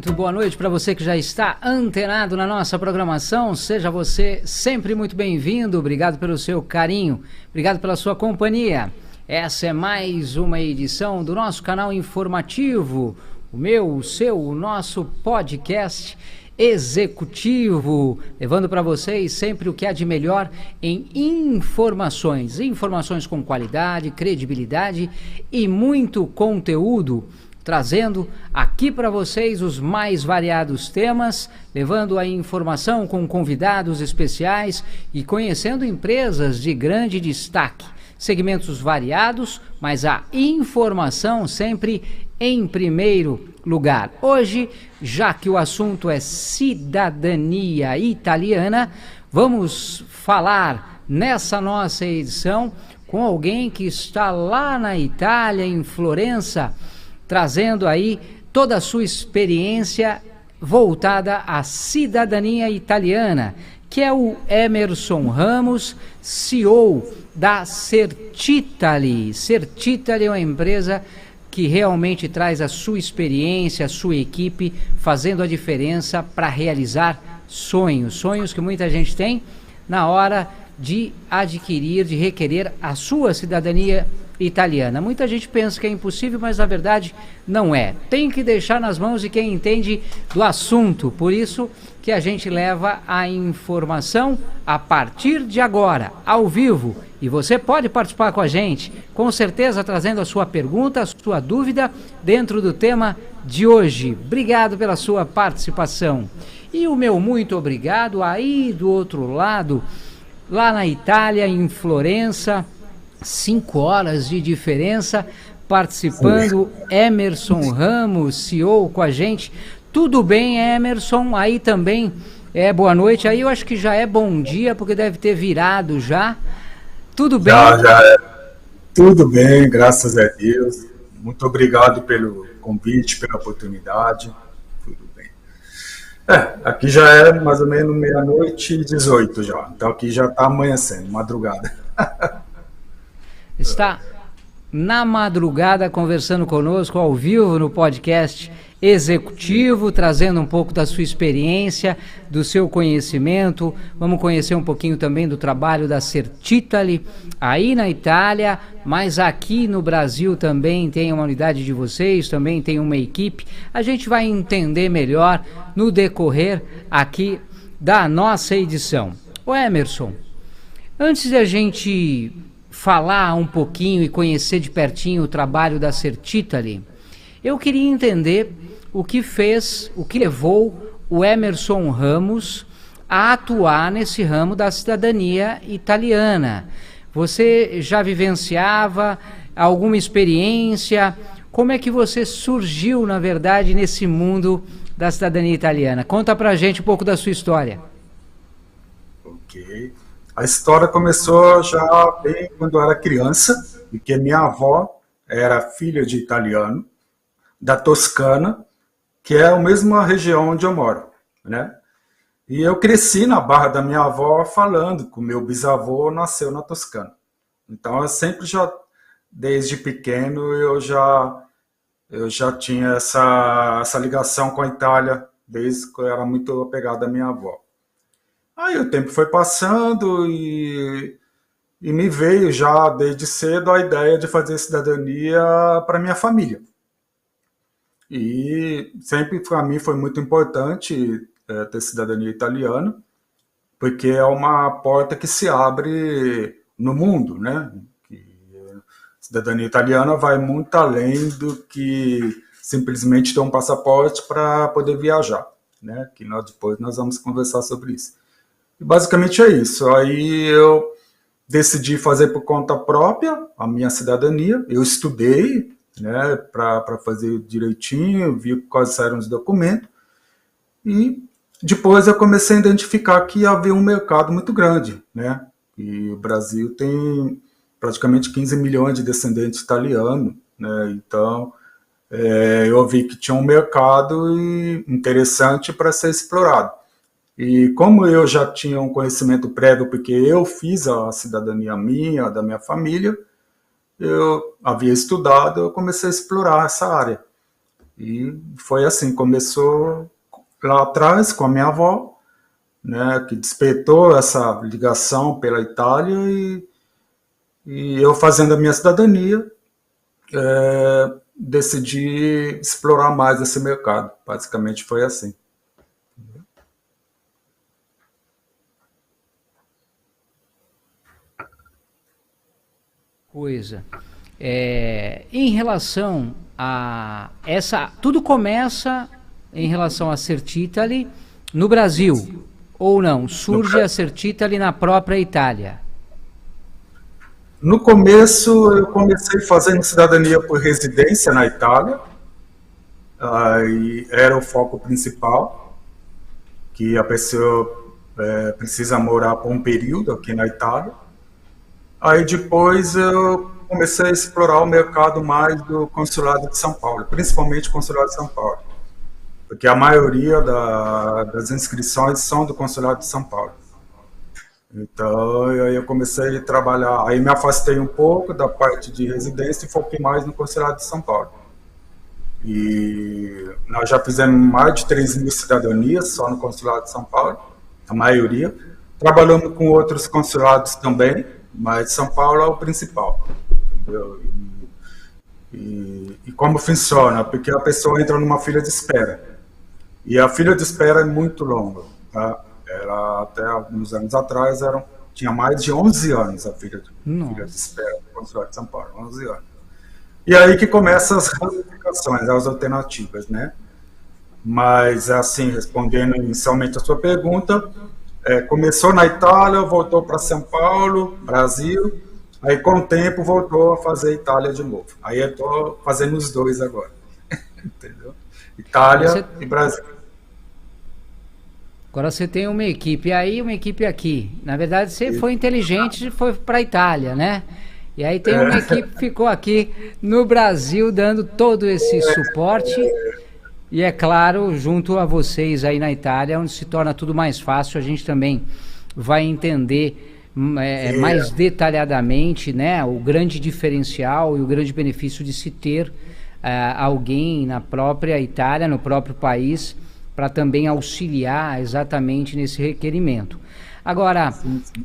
Muito boa noite para você que já está antenado na nossa programação. Seja você sempre muito bem-vindo. Obrigado pelo seu carinho, obrigado pela sua companhia. Essa é mais uma edição do nosso canal informativo, o meu, o seu, o nosso podcast executivo, levando para vocês sempre o que há de melhor em informações com qualidade, credibilidade e muito conteúdo, trazendo aqui para vocês os mais variados temas, levando a informação com convidados especiais e conhecendo empresas de grande destaque. Segmentos variados, mas a informação sempre em primeiro lugar. Hoje, já que o assunto é cidadania italiana, vamos falar nessa nossa edição com alguém que está lá na Itália, em Florença, trazendo aí toda a sua experiência voltada à cidadania italiana, que é o Emerson Ramos, CEO da Certitaly. Certitaly é uma empresa que realmente traz a sua experiência, a sua equipe, fazendo a diferença para realizar sonhos que muita gente tem na hora de adquirir, de requerer a sua cidadania italiana. Muita gente pensa que é impossível, mas na verdade não é. Tem que deixar nas mãos de quem entende do assunto. Por isso que a gente leva a informação a partir de agora, ao vivo. E você pode participar com a gente, com certeza trazendo a sua pergunta, a sua dúvida dentro do tema de hoje. Obrigado pela sua participação. E o meu muito obrigado aí do outro lado, lá na Itália, em Florença, 5 horas de diferença, participando, Emerson Ramos, CEO com a gente. Tudo bem, Emerson? Aí também é boa noite. Aí eu acho que já é bom dia, porque deve ter virado já. Tudo bem? Já é. Tudo bem, graças a Deus. Muito obrigado pelo convite, pela oportunidade. Tudo bem. Aqui já é mais ou menos 00:18 já. Então aqui já está amanhecendo, madrugada. Está na madrugada conversando conosco ao vivo no podcast executivo, trazendo um pouco da sua experiência, do seu conhecimento. Vamos conhecer um pouquinho também do trabalho da Certitaly aí na Itália, mas aqui no Brasil também tem uma unidade de vocês, também tem uma equipe. A gente vai entender melhor no decorrer aqui da nossa edição. Ô Emerson, antes de a gente falar um pouquinho e conhecer de pertinho o trabalho da Certitaly, eu queria entender o que levou o Emerson Ramos a atuar nesse ramo da cidadania italiana. Você já vivenciava alguma experiência? Como é que você surgiu, na verdade, nesse mundo da cidadania italiana? Conta pra gente um pouco da sua história. Ok. A história começou já bem quando eu era criança, porque minha avó era filha de italiano, da Toscana, que é a mesma região onde eu moro, né? E eu cresci na barra da minha avó falando que o meu bisavô nasceu na Toscana. Então, eu sempre desde pequeno, eu já tinha essa ligação com a Itália, desde que eu era muito apegado à minha avó. Aí o tempo foi passando e me veio já desde cedo a ideia de fazer cidadania para minha família. E sempre para mim foi muito importante ter cidadania italiana, porque é uma porta que se abre no mundo, né? Cidadania italiana vai muito além do que simplesmente ter um passaporte para poder viajar, né? Que depois nós vamos conversar sobre isso. E basicamente é isso. Aí eu decidi fazer por conta própria a minha cidadania. Eu estudei, né, para fazer direitinho, vi quais eram os documentos. E depois eu comecei a identificar que havia um mercado muito grande, né? E o Brasil tem praticamente 15 milhões de descendentes italianos, né? Então eu vi que tinha um mercado interessante para ser explorado. E como eu já tinha um conhecimento prévio, porque eu fiz a cidadania minha, da minha família, eu havia estudado, eu comecei a explorar essa área. E foi assim, começou lá atrás com a minha avó, né, que despertou essa ligação pela Itália e eu fazendo a minha cidadania, decidi explorar mais esse mercado. Basicamente foi assim. Coisa. Em relação a essa, tudo começa em relação a Certitali no Brasil, ou não? Surge a Certitali na própria Itália? No começo, eu comecei fazendo cidadania por residência na Itália, aí era o foco principal, que a pessoa precisa morar por um período aqui na Itália. Aí depois eu comecei a explorar o mercado mais do consulado de São Paulo, principalmente o consulado de São Paulo, porque a maioria das inscrições são do consulado de São Paulo. Então, aí eu comecei a trabalhar, aí me afastei um pouco da parte de residência e foquei mais no consulado de São Paulo. E nós já fizemos mais de 3.000 cidadanias só no consulado de São Paulo, a maioria. Trabalhamos com outros consulados também, mas São Paulo é o principal. Entendeu? E como funciona? Porque a pessoa entra numa fila de espera. E a fila de espera é muito longa, tá? Era, até alguns anos atrás, tinha mais de 11 anos a fila de espera do consulado de São Paulo, 11 anos. E aí que começam as ramificações, as alternativas, né? Mas, assim, respondendo inicialmente a sua pergunta, começou na Itália, voltou para São Paulo, Brasil, aí com o tempo voltou a fazer Itália de novo. Aí eu estou fazendo os dois agora, entendeu? Itália e Brasil. Agora você tem uma equipe aí, uma equipe aqui. Na verdade, você foi inteligente e foi para a Itália, né? E aí tem uma equipe que ficou aqui no Brasil dando todo esse suporte. E é claro, junto a vocês aí na Itália, onde se torna tudo mais fácil, a gente também vai entender mais detalhadamente, né, o grande diferencial e o grande benefício de se ter alguém na própria Itália, no próprio país, para também auxiliar exatamente nesse requerimento. Agora,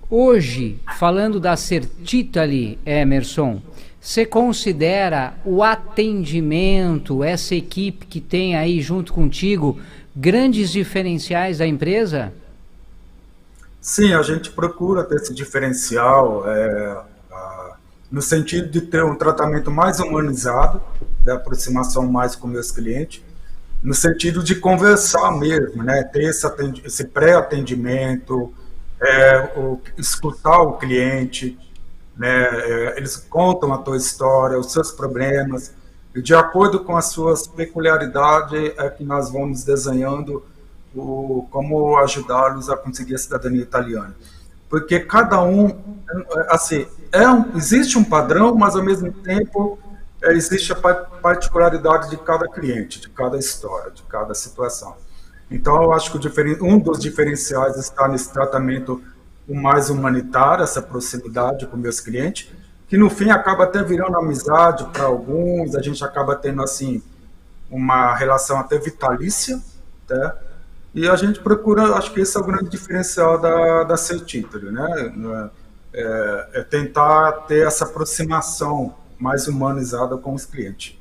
hoje, falando da Certitali, Emerson, você considera o atendimento, essa equipe que tem aí junto contigo, grandes diferenciais da empresa? Sim, a gente procura ter esse diferencial no sentido de ter um tratamento mais humanizado, de aproximação mais com meus clientes, no sentido de conversar mesmo, né? Ter esse pré-atendimento, escutar o cliente, né? Eles contam a tua história, os seus problemas, e de acordo com as suas peculiaridades é que nós vamos desenhando como ajudá-los a conseguir a cidadania italiana. Porque cada um, assim, existe um padrão, mas ao mesmo tempo existe a particularidade de cada cliente, de cada história, de cada situação. Então, eu acho que um dos diferenciais está nesse tratamento o mais humanitário, essa proximidade com meus clientes, que no fim acaba até virando amizade para alguns, a gente acaba tendo assim uma relação até vitalícia, tá? E a gente procura, acho que esse é o grande diferencial da Certitali, né? Tentar ter essa aproximação mais humanizada com os clientes.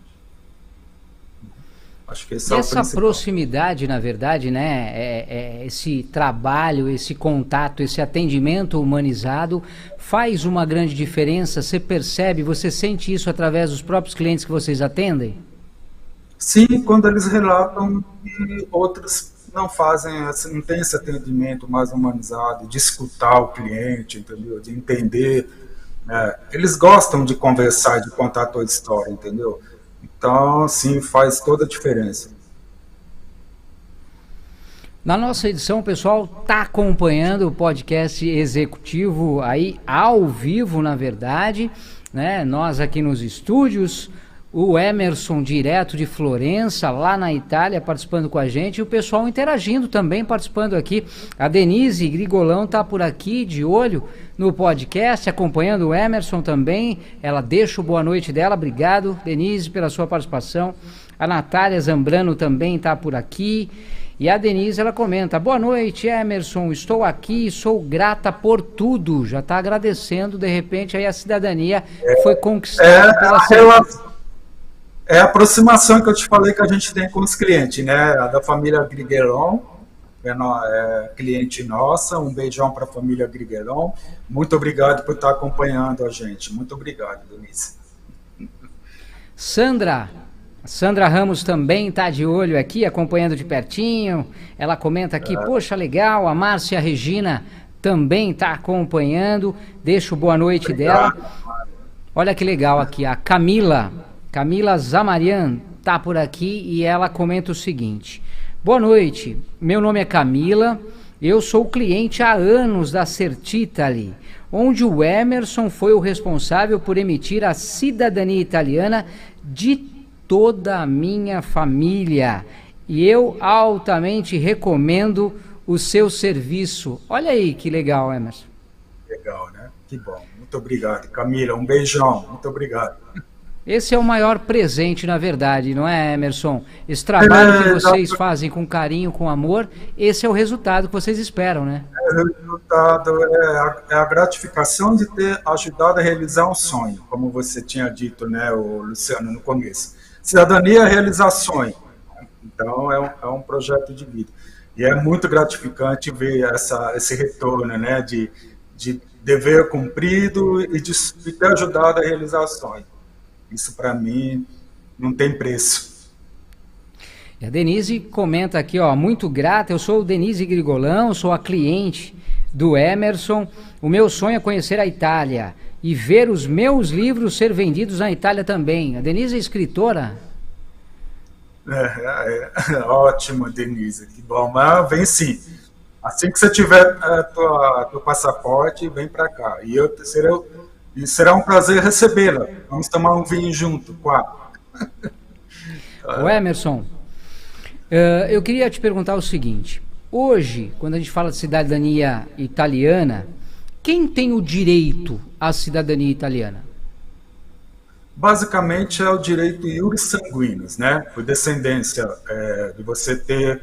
Acho que esse é o principal. Essa proximidade, na verdade, né, esse trabalho, esse contato, esse atendimento humanizado faz uma grande diferença. Você percebe, você sente isso através dos próprios clientes que vocês atendem? Sim, quando eles relatam que outros não fazem, não tem esse atendimento mais humanizado, de escutar o cliente, entendeu? De entender. Eles gostam de conversar, de contar a tua história, entendeu? Então, sim, faz toda a diferença. Na nossa edição, o pessoal está acompanhando o podcast executivo aí ao vivo, na verdade, né? Nós aqui nos estúdios, o Emerson, direto de Florença, lá na Itália, participando com a gente, e o pessoal interagindo também, participando aqui. A Denise Grigolão está por aqui, de olho no podcast, acompanhando o Emerson também. Ela deixa o boa noite dela. Obrigado, Denise, pela sua participação. A Natália Zambrano também está por aqui. E a Denise, ela comenta: boa noite, Emerson, estou aqui, sou grata por tudo. Já está agradecendo, de repente, aí a cidadania que foi conquistada pela É a aproximação que eu te falei que a gente tem com os clientes, né? A da família Grigueron, é cliente nossa. Um beijão para a família Grigueron. Muito obrigado por estar acompanhando a gente. Muito obrigado, Denise. Sandra Ramos também está de olho aqui, acompanhando de pertinho. Ela comenta aqui, poxa, legal. A Márcia Regina também está acompanhando. Deixa o boa noite dela. Olha que legal aqui, a Camila Zamarian está por aqui e ela comenta o seguinte: boa noite, meu nome é Camila, eu sou cliente há anos da Certitali, onde o Emerson foi o responsável por emitir a cidadania italiana de toda a minha família. E eu altamente recomendo o seu serviço. Olha aí que legal, Emerson. Legal, né? Que bom. Muito obrigado, Camila. Um beijão. Muito obrigado. Esse é o maior presente, na verdade, não é, Emerson? Esse trabalho que vocês fazem com carinho, com amor, esse é o resultado que vocês esperam, né? O resultado é a gratificação de ter ajudado a realizar um sonho, como você tinha dito, né, o Luciano, no começo. Cidadania é realizar sonho. Então, é um projeto de vida. E é muito gratificante ver esse retorno, né, de dever cumprido e de ter ajudado a realizar sonho. Isso, para mim, não tem preço. E a Denise comenta aqui, ó, muito grata, eu sou Denise Grigolão, sou a cliente do Emerson. O meu sonho é conhecer a Itália e ver os meus livros ser vendidos na Itália também. A Denise é escritora? Ótimo, Denise, que bom. Mas vem sim. Assim que você tiver teu passaporte, vem para cá. E será um prazer recebê-la. Vamos tomar um vinho junto, quatro. O Emerson, eu queria te perguntar o seguinte. Hoje, quando a gente fala de cidadania italiana, quem tem o direito à cidadania italiana? Basicamente é o direito iuris sanguinis, né? Por descendência, de você ter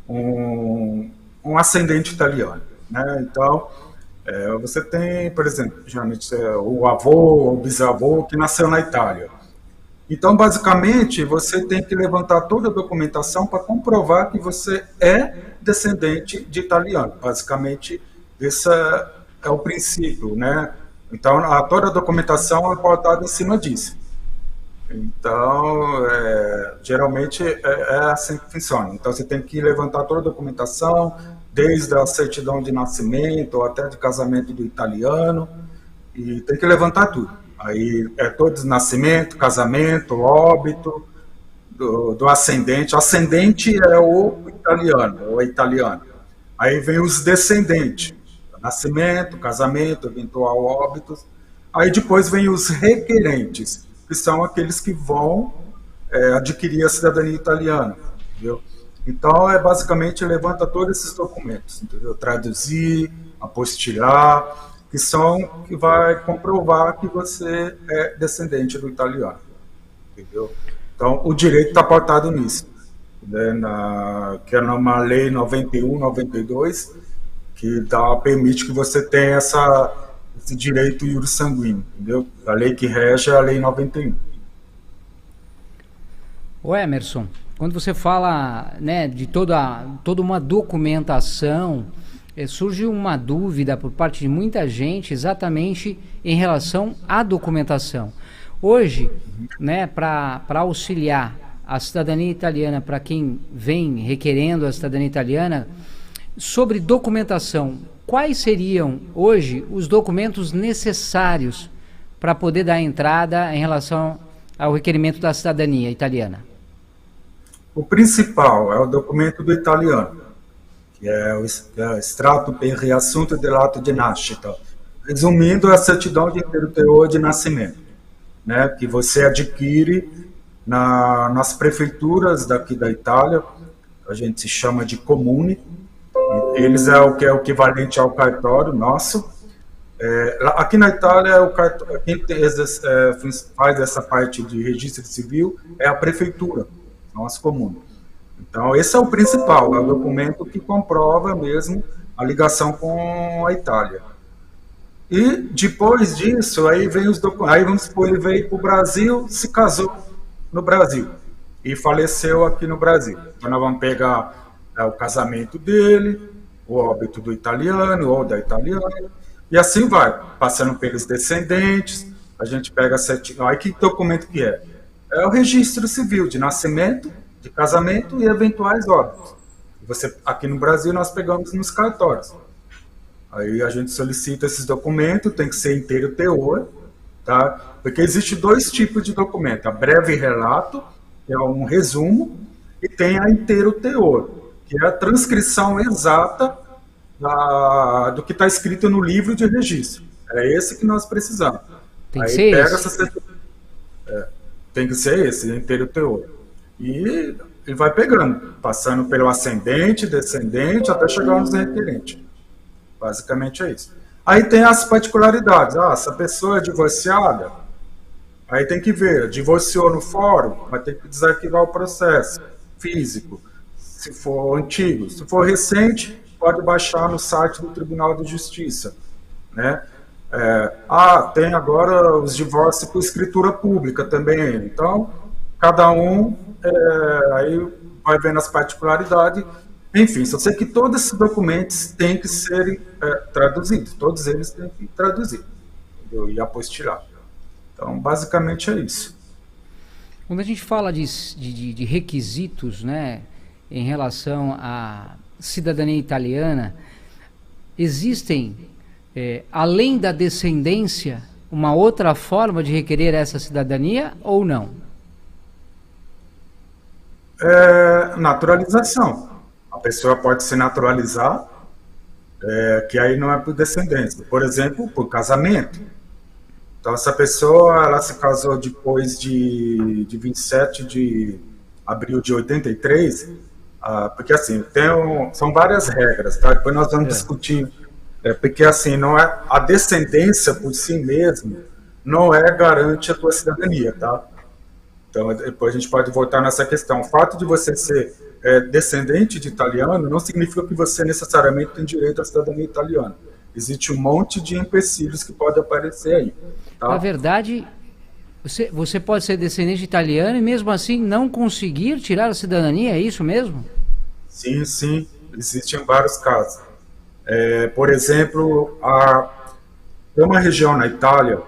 um ascendente italiano, né? Então, você tem, por exemplo, geralmente o avô ou o bisavô que nasceu na Itália. Então, basicamente, você tem que levantar toda a documentação para comprovar que você é descendente de italiano. Basicamente, esse é o princípio, né? Então, toda a documentação é pautada em cima disso. Então, geralmente é assim que funciona. Então, você tem que levantar toda a documentação, desde a certidão de nascimento até de casamento do italiano, e tem que levantar tudo. Aí todos nascimento, casamento, óbito, do ascendente. O ascendente é o italiano. Aí vem os descendentes, nascimento, casamento, eventual óbitos. Aí depois vem os requerentes, que são aqueles que vão adquirir a cidadania italiana, entendeu? Então, basicamente, levanta todos esses documentos, entendeu? Traduzir, apostilar, que vai comprovar que você é descendente do italiano, entendeu? Então, o direito está pautado nisso, né? Que é numa lei 91, 92, que permite que você tenha esse direito iuris sanguíneo, entendeu? A lei que rege é a lei 91. Ô Emerson, quando você fala, né, de toda uma documentação, surge uma dúvida por parte de muita gente exatamente em relação à documentação. Hoje, né, para auxiliar a cidadania italiana, para quem vem requerendo a cidadania italiana, sobre documentação, quais seriam hoje os documentos necessários para poder dar entrada em relação ao requerimento da cidadania italiana? O principal é o documento do italiano, que é o Extrato per riassunto dell'atto di nascita. Resumindo, é a certidão de teor de nascimento, né, que você adquire nas prefeituras daqui da Itália, a gente se chama de comune, eles é o que é o equivalente ao cartório nosso. Aqui na Itália, quem faz essa parte de registro civil é a prefeitura, nosso comune. Então, esse é o principal, é o documento que comprova mesmo a ligação com a Itália. E depois disso, aí vem os documentos. Aí vamos supor, ele veio para o Brasil, se casou no Brasil e faleceu aqui no Brasil. Então nós vamos pegar o casamento dele, o óbito do italiano ou da italiana, e assim vai, passando pelos descendentes. A gente pega aí que documento que é? É o registro civil de nascimento, de casamento e eventuais óbitos. Aqui no Brasil nós pegamos nos cartórios. Aí a gente solicita esses documentos, tem que ser inteiro teor, tá? Porque existe dois tipos de documento, a breve relato, que é um resumo, e tem a inteiro teor, que é a transcrição exata do que está escrito no livro de registro. É esse que nós precisamos. Tem que ser esse. Tem que ser esse, inteiro teor. E vai pegando, passando pelo ascendente, descendente, até chegar nos requerentes. Basicamente é isso. Aí tem as particularidades. Se a pessoa é divorciada, aí tem que ver, divorciou no fórum, vai ter que desarquivar o processo físico, se for antigo. Se for recente, pode baixar no site do Tribunal de Justiça, né? Tem agora os divórcios por escritura pública também. Então, cada um aí vai vendo as particularidades. Enfim, só sei que todos esses documentos têm que serem traduzidos, todos eles têm que traduzir e apostilar. Então, basicamente é isso. Quando a gente fala de requisitos, né, em relação à cidadania italiana, existem, além da descendência, uma outra forma de requerer essa cidadania ou não? Naturalização. A pessoa pode se naturalizar, que aí não é por descendência. Por exemplo, por casamento. Então, essa pessoa ela se casou depois de 27 de abril de 83, porque assim, são várias regras, tá? Depois nós vamos discutir, porque assim, não é, a descendência por si mesmo não garante a tua cidadania, tá? Então, depois a gente pode voltar nessa questão. O fato de você ser descendente de italiano não significa que você necessariamente tem direito à cidadania italiana. Existe um monte de empecilhos que podem aparecer aí. Tá? Na verdade, você pode ser descendente italiano e mesmo assim não conseguir tirar a cidadania, é isso mesmo? Sim, sim. Existem vários casos. Por exemplo, tem uma região na Itália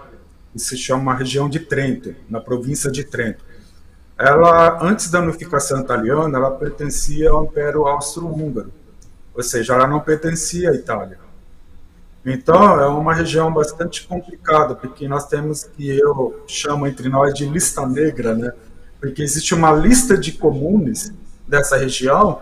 que se chama uma região de Trento, na província de Trento. Ela, antes da unificação italiana, ela pertencia ao Império Austro-Húngaro, ou seja, ela não pertencia à Itália. Então, é uma região bastante complicada, porque nós temos que eu chamo entre nós de lista negra, né? Porque existe uma lista de comunes dessa região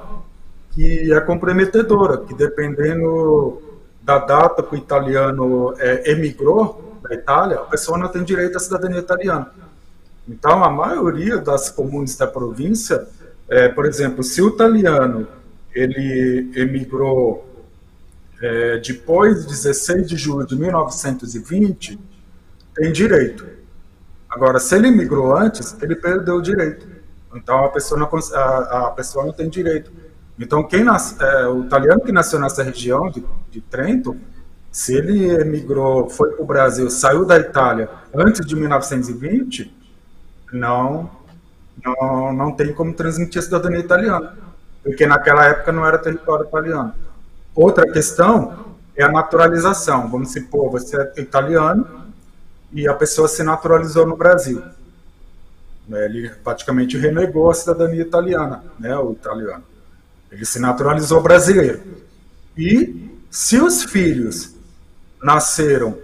que é comprometedora, que dependendo da data que o italiano emigrou da Itália, a pessoa não tem direito à cidadania italiana. Então, a maioria das comunes da província, por exemplo, se o italiano ele emigrou depois de 16 de julho de 1920, tem direito. Agora, se ele emigrou antes, ele perdeu o direito. Então, a pessoa não tem direito. Então, o italiano que nasceu nessa região de Trento, se ele emigrou, foi para o Brasil, saiu da Itália antes de 1920, não tem como transmitir a cidadania italiana, porque naquela época não era território italiano. Outra questão é a naturalização. Vamos supor, você é italiano e a pessoa se naturalizou no Brasil. Ele praticamente renegou a cidadania italiana, né, o italiano. Ele se naturalizou brasileiro. E se os filhos nasceram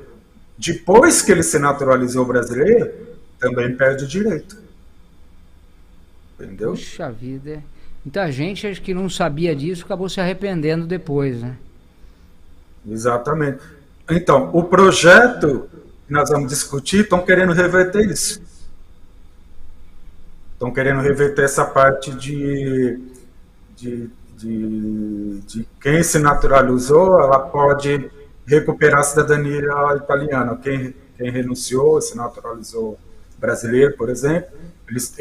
depois que ele se naturalizou brasileiro, também perde o direito. Entendeu? Puxa vida. Muita gente acho que não sabia disso, acabou se arrependendo depois, né? Exatamente. Então, o projeto que nós vamos discutir estão querendo reverter isso. estão querendo reverter essa parte de quem se naturalizou, ela pode recuperar a cidadania italiana. Quem renunciou, se naturalizou brasileiro, por exemplo, eles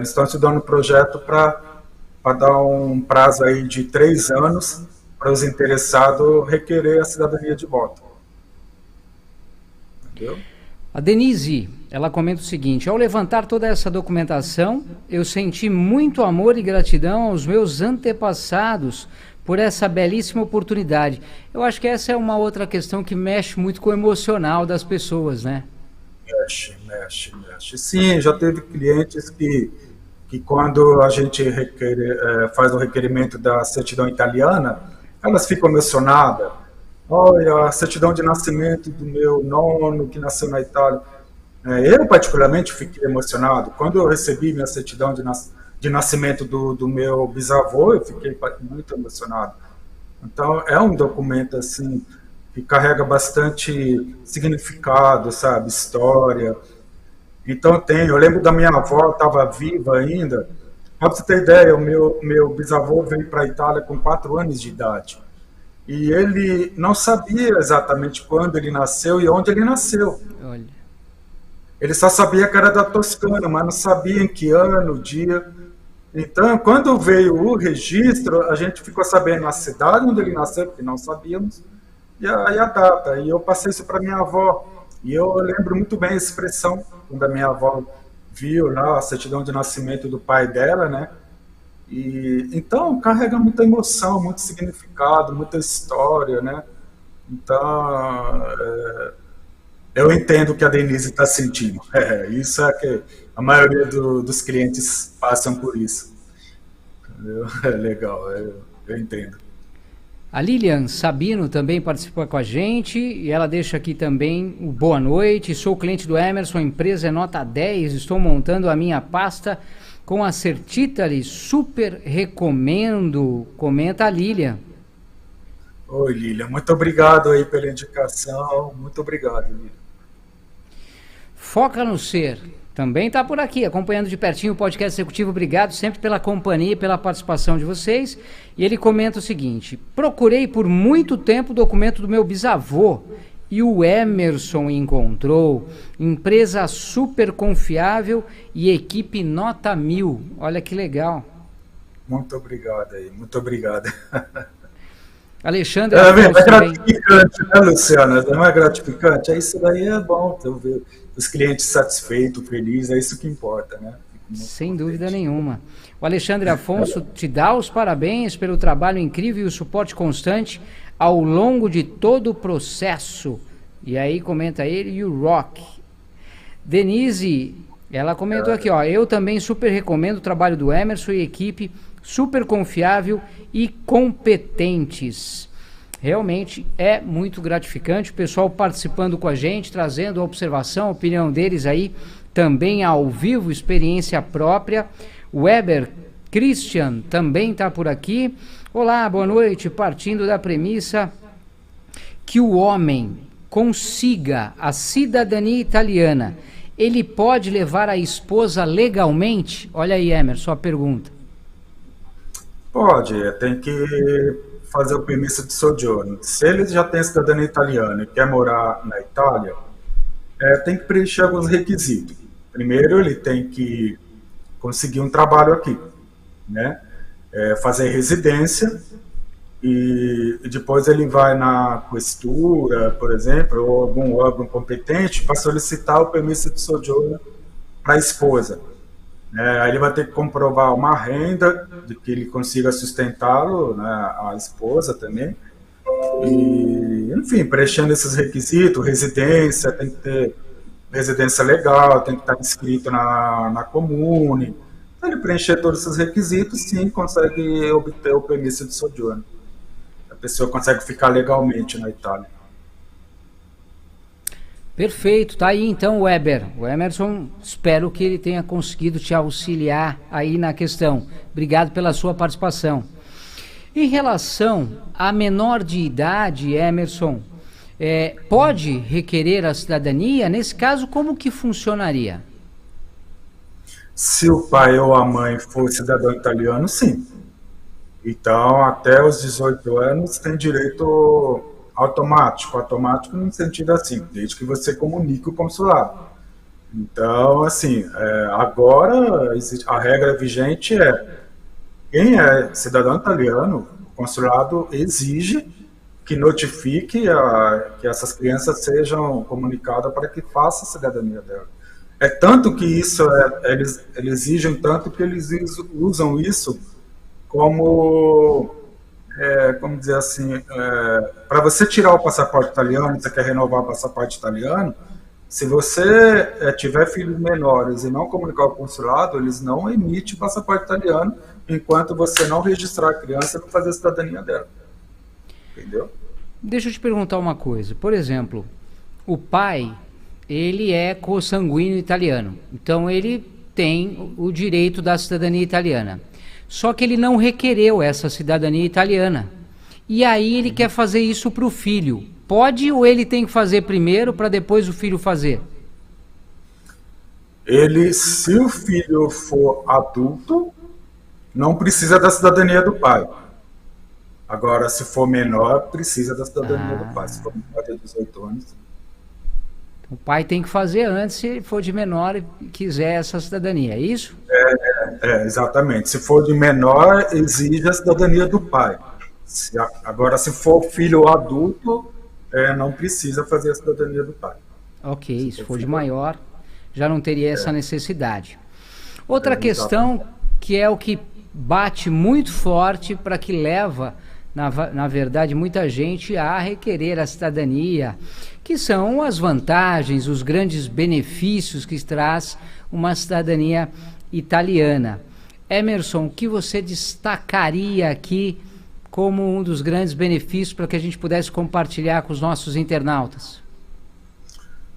estão estudando um projeto para dar um prazo aí de 3 anos para os interessados requerer a cidadania de volta. Entendeu? A Denise, ela comenta o seguinte: ao levantar toda essa documentação, eu senti muito amor e gratidão aos meus antepassados por essa belíssima oportunidade. Eu acho que essa é uma outra questão que mexe muito com o emocional das pessoas, né? Mexe. Sim, já teve clientes que quando a gente faz o requerimento da certidão italiana, elas ficam emocionadas. Olha, a certidão de nascimento do meu nono que nasceu na Itália. Eu, particularmente, fiquei emocionado. Quando eu recebi minha certidão de nascimento do meu bisavô, eu fiquei muito emocionado. Então, é um documento, assim, que carrega bastante significado, sabe? História. Então, eu lembro da minha avó, estava viva ainda. Para você ter ideia, o meu bisavô veio para a Itália com 4 anos de idade. E ele não sabia exatamente quando ele nasceu e onde ele nasceu. Olha. Ele só sabia que era da Toscana, mas não sabia em que ano, dia. Então, quando veio o registro, a gente ficou sabendo a cidade onde ele nasceu, porque não sabíamos, e a data. E eu passei isso para minha avó. E eu lembro muito bem a expressão, quando a minha avó viu lá a certidão de nascimento do pai dela, né? E então carrega muita emoção, muito significado, muita história, né? Então eu entendo o que a Denise está sentindo. Isso é que a maioria dos clientes passam por isso. É legal, eu entendo. A Lilian Sabino também participa com a gente e ela deixa aqui também o boa noite. Sou cliente do Emerson, a empresa é nota 10, estou montando a minha pasta com a Certitali, super recomendo, comenta a Lilian. Oi, Lilian, muito obrigado aí pela indicação, muito obrigado, Lilian. Foca no Ser, também está por aqui, acompanhando de pertinho o podcast executivo. Obrigado sempre pela companhia e pela participação de vocês. E ele comenta o seguinte: procurei por muito tempo o documento do meu bisavô e o Emerson encontrou. Empresa super confiável e equipe nota 1000. Olha que legal. Muito obrigado aí, muito obrigado. Alexandre, é gratificante, né, Luciana? Não é gratificante? Isso daí é bom, eu ver os clientes satisfeitos, felizes, é isso que importa, né? Sem dúvida nenhuma. O Alexandre Afonso te dá os parabéns pelo trabalho incrível e o suporte constante ao longo de todo o processo. E aí comenta ele e o Rock. Denise, ela comentou aqui, ó: eu também super recomendo o trabalho do Emerson e equipe, super confiável e competentes. Realmente é muito gratificante o pessoal participando com a gente, trazendo a observação, a opinião deles aí, também ao vivo, experiência própria. O Weber Christian também está por aqui. Olá, boa noite. Partindo da premissa que o homem consiga a cidadania italiana, ele pode levar a esposa legalmente? Olha aí, Emerson, a pergunta. Pode, tem que fazer o permisso de soggiorno. Se ele já tem cidadania italiana e quer morar na Itália, tem que preencher alguns requisitos. Primeiro, ele tem que conseguir um trabalho aqui, né? Fazer residência, e depois ele vai na questura, por exemplo, ou algum órgão competente para solicitar o permisso de soggiorno para a esposa. Aí ele vai ter que comprovar uma renda de que ele consiga sustentá-lo, né, a esposa também. E, enfim, preenchendo esses requisitos, residência, tem que ter residência legal, tem que estar inscrito na comune. Então, ele preencher todos esses requisitos, sim, consegue obter o permisso de soggiorno. A pessoa consegue ficar legalmente na Itália. Perfeito, tá aí então, Weber. O Emerson, espero que ele tenha conseguido te auxiliar aí na questão. Obrigado pela sua participação. Em relação a menor de idade, Emerson, pode requerer a cidadania? Nesse caso, como que funcionaria? Se o pai ou a mãe for cidadão italiano, sim. Então, até os 18 anos tem direito automático. Automático no sentido assim, desde que você comunique o consulado. Então, assim, agora a regra vigente é quem é cidadão italiano, o consulado exige que notifique que essas crianças sejam comunicadas para que faça a cidadania dela. É tanto que isso, eles exigem tanto que eles usam isso como, como dizer assim, para você tirar o passaporte italiano, você quer renovar o passaporte italiano, se você tiver filhos menores e não comunicar ao consulado, eles não emitem o passaporte italiano enquanto você não registrar a criança e não fazer a cidadania dela. Entendeu? Deixa eu te perguntar uma coisa. Por exemplo, o pai, ele é consanguíneo italiano. Então ele tem o direito da cidadania italiana. Só que ele não requereu essa cidadania italiana. E aí ele quer fazer isso para o filho. Pode ou ele tem que fazer primeiro para depois o filho fazer? Se o filho for adulto, não precisa da cidadania do pai. Agora, se for menor, precisa da cidadania do pai. Se for menor de 18 anos. O pai tem que fazer antes, se ele for de menor e quiser essa cidadania, é isso? Exatamente. Se for de menor, exige a cidadania do pai. Agora, se for filho adulto, não precisa fazer a cidadania do pai. Ok, se for de maior, já não teria essa necessidade. Outra questão, que é o que bate muito forte para que leva, na verdade, muita gente a requerer a cidadania, que são as vantagens, os grandes benefícios que traz uma cidadania italiana. Emerson, o que você destacaria aqui como um dos grandes benefícios para que a gente pudesse compartilhar com os nossos internautas?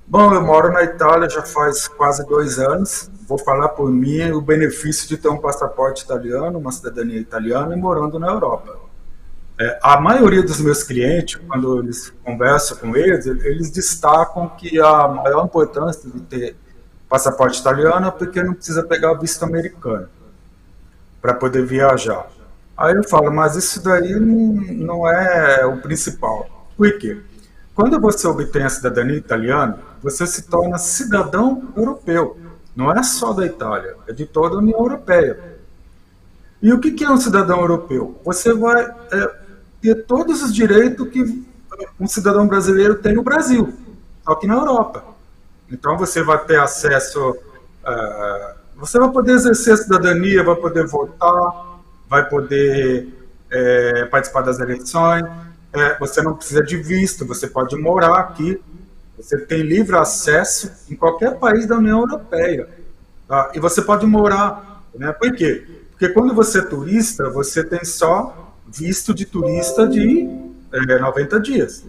Bom, eu moro na Itália já faz quase 2 anos. Vou falar por mim o benefício de ter um passaporte italiano, uma cidadania italiana e morando na Europa. A maioria dos meus clientes, quando eles conversam com eles, eles destacam que a maior importância de ter passaporte italiano é porque não precisa pegar visto americano para poder viajar. Aí eu falo, mas isso daí não é o principal. Por quê? Quando você obtém a cidadania italiana, você se torna cidadão europeu. Não é só da Itália, é de toda a União Europeia. E o que é um cidadão europeu? Você vai ter todos os direitos que um cidadão brasileiro tem no Brasil, só que na Europa. Então você vai ter acesso, você vai poder exercer a cidadania, vai poder votar, vai poder participar das eleições, você não precisa de visto, você pode morar aqui, você tem livre acesso em qualquer país da União Europeia. Tá? E você pode morar, né? Por quê? Porque quando você é turista, você tem só visto de turista de 90 dias,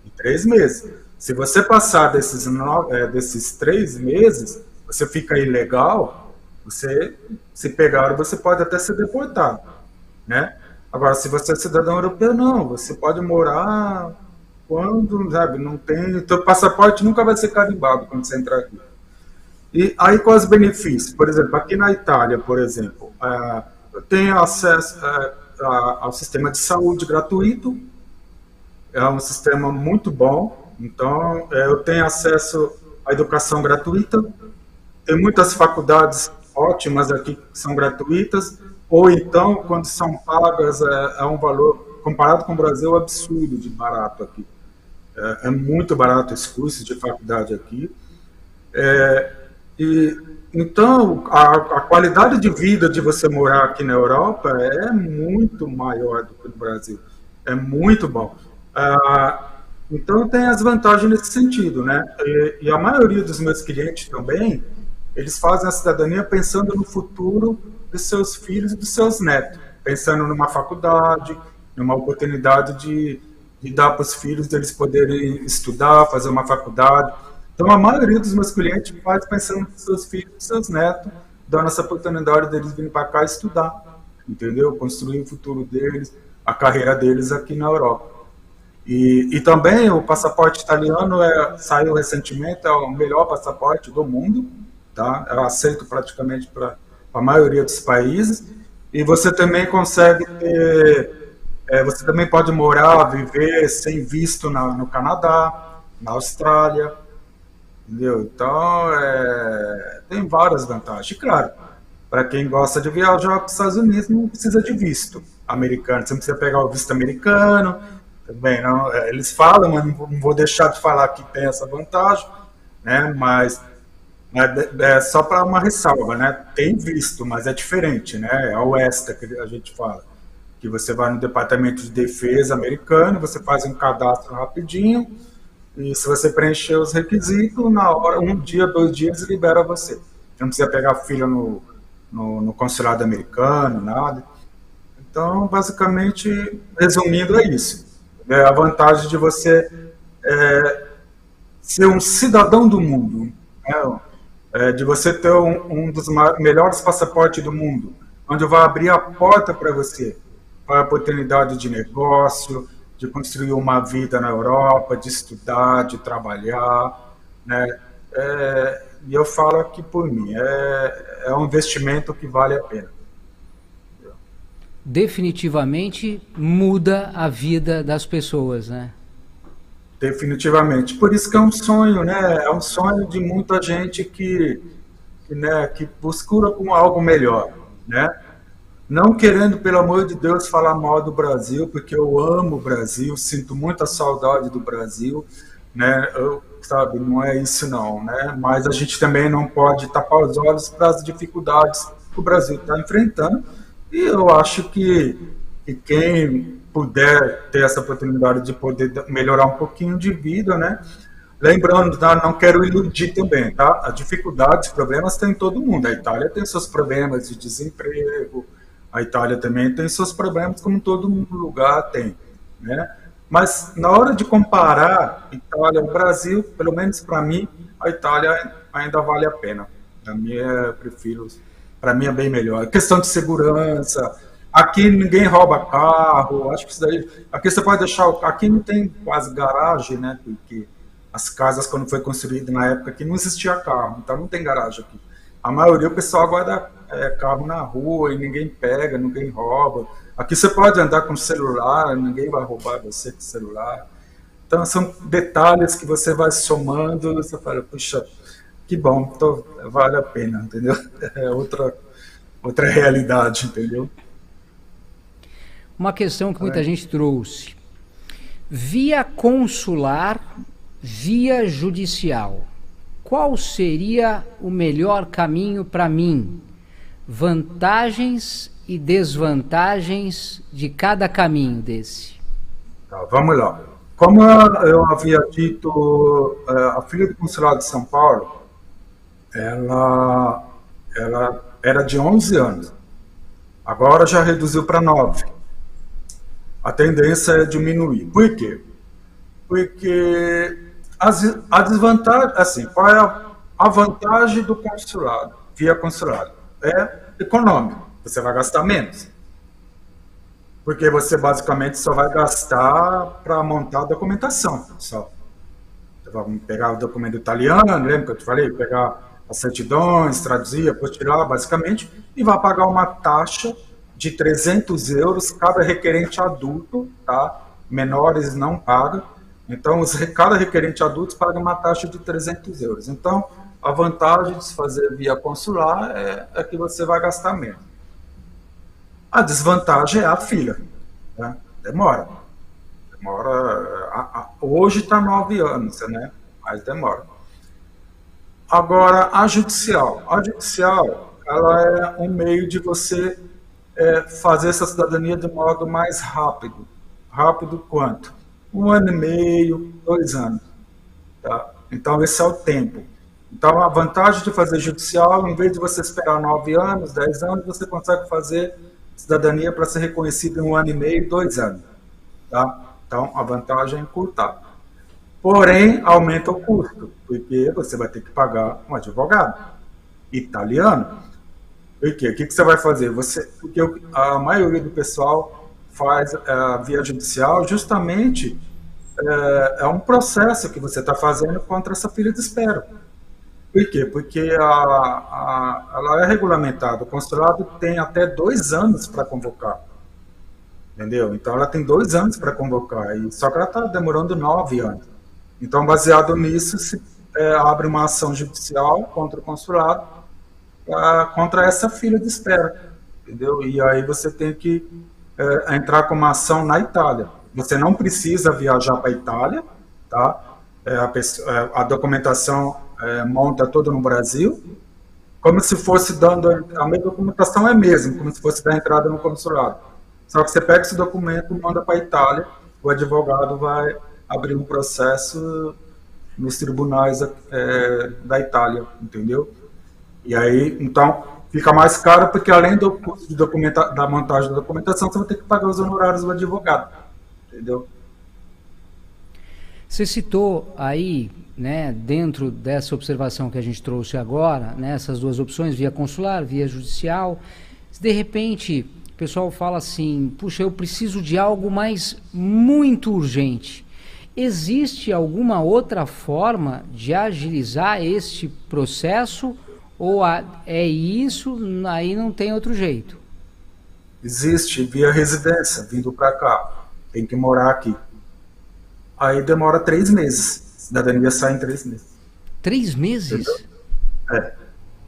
de 3 meses. Se você passar desses 3 meses, você fica ilegal, se pegar, você pode até ser deportado, né? Agora, se você é cidadão europeu, não, você pode morar quando, sabe, não tem, o teu passaporte nunca vai ser carimbado quando você entrar aqui. E aí, quais os benefícios? Por exemplo, aqui na Itália, por exemplo, eu tenho acesso ao sistema de saúde gratuito, é um sistema muito bom, então eu tenho acesso à educação gratuita, tem muitas faculdades ótimas aqui que são gratuitas, ou então, quando são pagas, é um valor, comparado com o Brasil, absurdo de barato aqui. É muito barato esse curso de faculdade aqui. Então, a qualidade de vida de você morar aqui na Europa é muito maior do que no Brasil. É muito bom. Então, tem as vantagens nesse sentido, né? E a maioria dos meus clientes também, eles fazem a cidadania pensando no futuro dos seus filhos e dos seus netos, pensando numa faculdade, numa oportunidade de dar para os filhos deles poderem estudar, fazer uma faculdade. Então, a maioria dos meus clientes faz pensando nos seus filhos e seus netos, dando essa oportunidade deles virem para cá estudar, entendeu? Construir o futuro deles, a carreira deles aqui na Europa. E também o passaporte italiano saiu recentemente, é o melhor passaporte do mundo, tá? É aceito praticamente para a maioria dos países. E você também consegue ter, você também pode morar, viver sem visto no Canadá, na Austrália, entendeu? Então, tem várias vantagens. E, claro, para quem gosta de viajar para os Estados Unidos, não precisa de visto americano. Você não precisa pegar o visto americano. Também, não, eles falam, mas não vou deixar de falar que tem essa vantagem, né? Mas é só para uma ressalva, né? Tem visto, mas é diferente, né? É o ESTA que a gente fala. Que você vai no Departamento de Defesa americano, você faz um cadastro rapidinho, e se você preencher os requisitos, na hora, um dia, 2 dias, libera você. Você não precisa pegar filho no consulado americano, nada. Então, basicamente, resumindo, é isso. É a vantagem de você ser um cidadão do mundo, né? De você ter um dos melhores passaportes do mundo, onde vai abrir a porta para você, para a oportunidade de negócio, de construir uma vida na Europa, de estudar, de trabalhar, né? E eu falo aqui por mim, é um investimento que vale a pena. Definitivamente muda a vida das pessoas, né? Definitivamente. Por isso que é um sonho, né? É um sonho de muita gente que busca com algo melhor, né? Não querendo, pelo amor de Deus, falar mal do Brasil, porque eu amo o Brasil, sinto muita saudade do Brasil, né? Sabe, não é isso não, né? Mas a gente também não pode tapar os olhos para as dificuldades que o Brasil está enfrentando. E eu acho que quem puder ter essa oportunidade de poder melhorar um pouquinho de vida, né? Lembrando, tá? Não quero iludir também, tá? As dificuldades, problemas tem todo mundo. A Itália tem seus problemas de desemprego, a Itália também tem seus problemas, como todo lugar tem, né? Mas na hora de comparar Itália ao Brasil, pelo menos para mim, a Itália ainda vale a pena. Para mim, para mim é bem melhor. A questão de segurança, aqui ninguém rouba carro, acho que isso daí. Aqui você pode deixar o carro. Aqui não tem quase garagem, né? Porque as casas, quando foi construída na época que não existia carro, então não tem garagem aqui. A maioria o pessoal guarda carro na rua e ninguém pega, ninguém rouba. Aqui você pode andar com celular, ninguém vai roubar você com celular. Então são detalhes que você vai somando e você fala, puxa, que bom, então vale a pena, entendeu? É outra realidade, entendeu? Uma questão que muita gente trouxe. Via consular, via judicial. Qual seria o melhor caminho para mim? Vantagens e desvantagens de cada caminho desse. Tá, vamos lá. Como eu havia dito, a filha do consulado de São Paulo, ela era de 11 anos. Agora já reduziu para 9. A tendência é diminuir. Por quê? Porque a desvantagem, assim, qual é a vantagem do consulado, via consulado? É econômico, você vai gastar menos. Porque você basicamente só vai gastar para montar a documentação. Só. Você vai pegar o documento italiano, lembra que eu te falei? Pegar as certidões, traduzir, apostilar, basicamente, e vai pagar uma taxa de 300 euros cada requerente adulto, tá? Menores não pagam. Então, cada requerente adulto paga uma taxa de 300 euros. Então, a vantagem de se fazer via consular é que você vai gastar menos. A desvantagem é a fila. Né? Demora. Hoje está 9 anos, né? Mas demora. Agora, a judicial. A judicial, ela é um meio de você fazer essa cidadania de modo mais rápido. Rápido quanto? 1 ano e meio, 2 anos. Tá? Então, esse é o tempo. Então, a vantagem de fazer judicial, em vez de você esperar 9 anos, 10 anos, você consegue fazer cidadania para ser reconhecido em 1 ano e meio, 2 anos. Tá? Então, a vantagem é encurtar. Porém, aumenta o custo, porque você vai ter que pagar um advogado italiano. Por quê? O que você vai fazer? Porque a maioria do pessoal faz via judicial justamente é um processo que você está fazendo contra essa filha de espera. Por quê? Porque ela é regulamentada. O consulado tem até 2 anos para convocar, entendeu? Então ela tem 2 anos para convocar, só que ela está demorando 9 anos. Então, baseado nisso, se abre uma ação judicial contra o consulado, contra essa fila de espera, entendeu? E aí você tem que entrar com uma ação na Itália. Você não precisa viajar para a Itália, tá? A documentação monta toda no Brasil, como se fosse dando a minha documentação é mesmo, como se fosse dar entrada no consulado. Só que você pega esse documento, manda para a Itália, o advogado vai abrir um processo nos tribunais da Itália, entendeu? E aí, então, fica mais caro porque além do custo da montagem da documentação, você vai ter que pagar os honorários do advogado, entendeu? Você citou aí, né, dentro dessa observação que a gente trouxe agora, né, essas duas opções, via consular, via judicial. Se de repente o pessoal fala assim, puxa, eu preciso de algo mais muito urgente. Existe alguma outra forma de agilizar este processo ou é isso, aí não tem outro jeito? Existe via residência, vindo para cá. Tem que morar aqui. Aí demora 3 meses. Cidadania sai em 3 meses. 3 meses? Entendeu?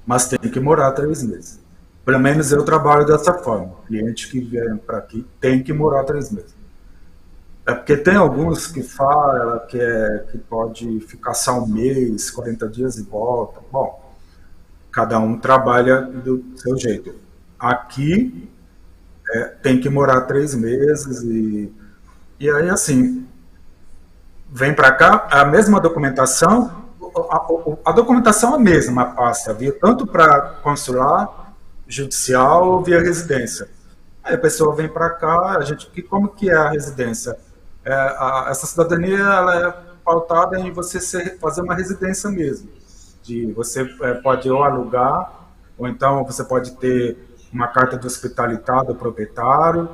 Mas tem que morar 3 meses. Pelo menos eu trabalho dessa forma. O cliente que vier para aqui tem que morar 3 meses. É porque tem alguns que falam que pode ficar só 1 mês, 40 dias e volta. Bom, cada um trabalha do seu jeito. Aqui tem que morar 3 meses e aí assim, vem para cá, a mesma documentação, a documentação é a mesma, passa via tanto para consular, judicial ou via residência. Aí a pessoa vem para cá, como que é a residência? Essa cidadania ela é pautada em você fazer uma residência mesmo. Você pode ou alugar, ou então você pode ter uma carta de hospitalidade do proprietário,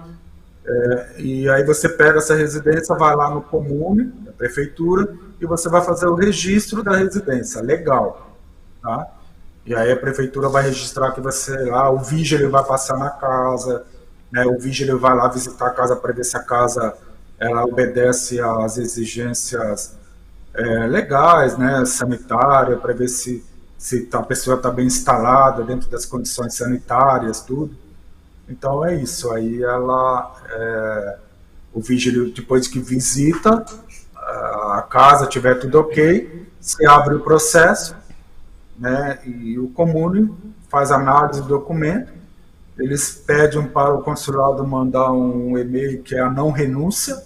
e aí você pega essa residência, vai lá no comune, na prefeitura, e você vai fazer o registro da residência, legal, tá? E aí a prefeitura vai registrar que você lá, o vigília ele vai passar na casa, né? O vigília vai lá visitar a casa para ver se a casa ela obedece às exigências legais, né? Sanitária, para ver se a pessoa está bem instalada dentro das condições sanitárias, tudo. Então é isso, aí o vigílio, depois que visita a casa, tiver tudo ok, se abre o processo, né, e o comune faz análise do documento, eles pedem para o consulado mandar um e-mail que é a não renúncia,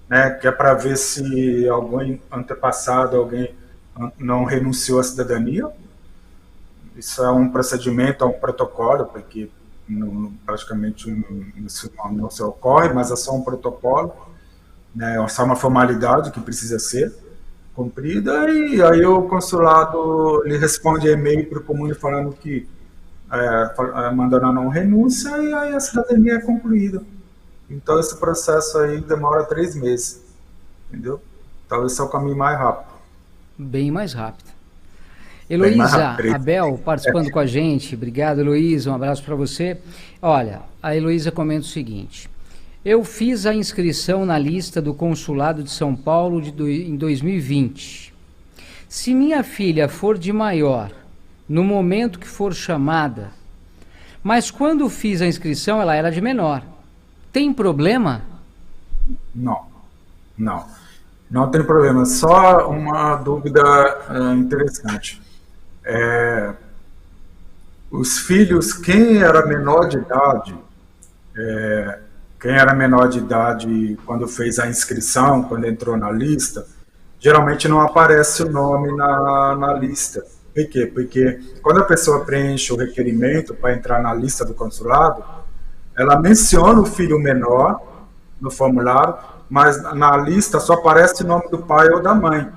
né, que é para ver se alguém antepassado, alguém não renunciou à cidadania. Isso é um procedimento, é um protocolo, porque praticamente isso não se ocorre, mas é só um protocolo, né? É só uma formalidade que precisa ser cumprida, e aí o consulado ele responde e-mail para o comune falando que mandando a não renúncia, e aí a cidadania é concluída. Então esse processo aí demora 3 meses, entendeu? Então esse é o caminho mais rápido. Bem mais rápido. Heloísa Abel participando com a gente. Obrigado, Heloísa. Um abraço para você. Olha, a Heloísa comenta o seguinte. Eu fiz a inscrição na lista do Consulado de São Paulo em 2020. Se minha filha for de maior, no momento que for chamada, mas quando fiz a inscrição ela era de menor, tem problema? Não. Não tem problema. Só uma dúvida interessante. Os filhos, quem era menor de idade quando fez a inscrição, quando entrou na lista, geralmente não aparece o nome na lista. Por quê? Porque quando a pessoa preenche o requerimento para entrar na lista do consulado, ela menciona o filho menor no formulário, mas na lista só aparece o nome do pai ou da mãe,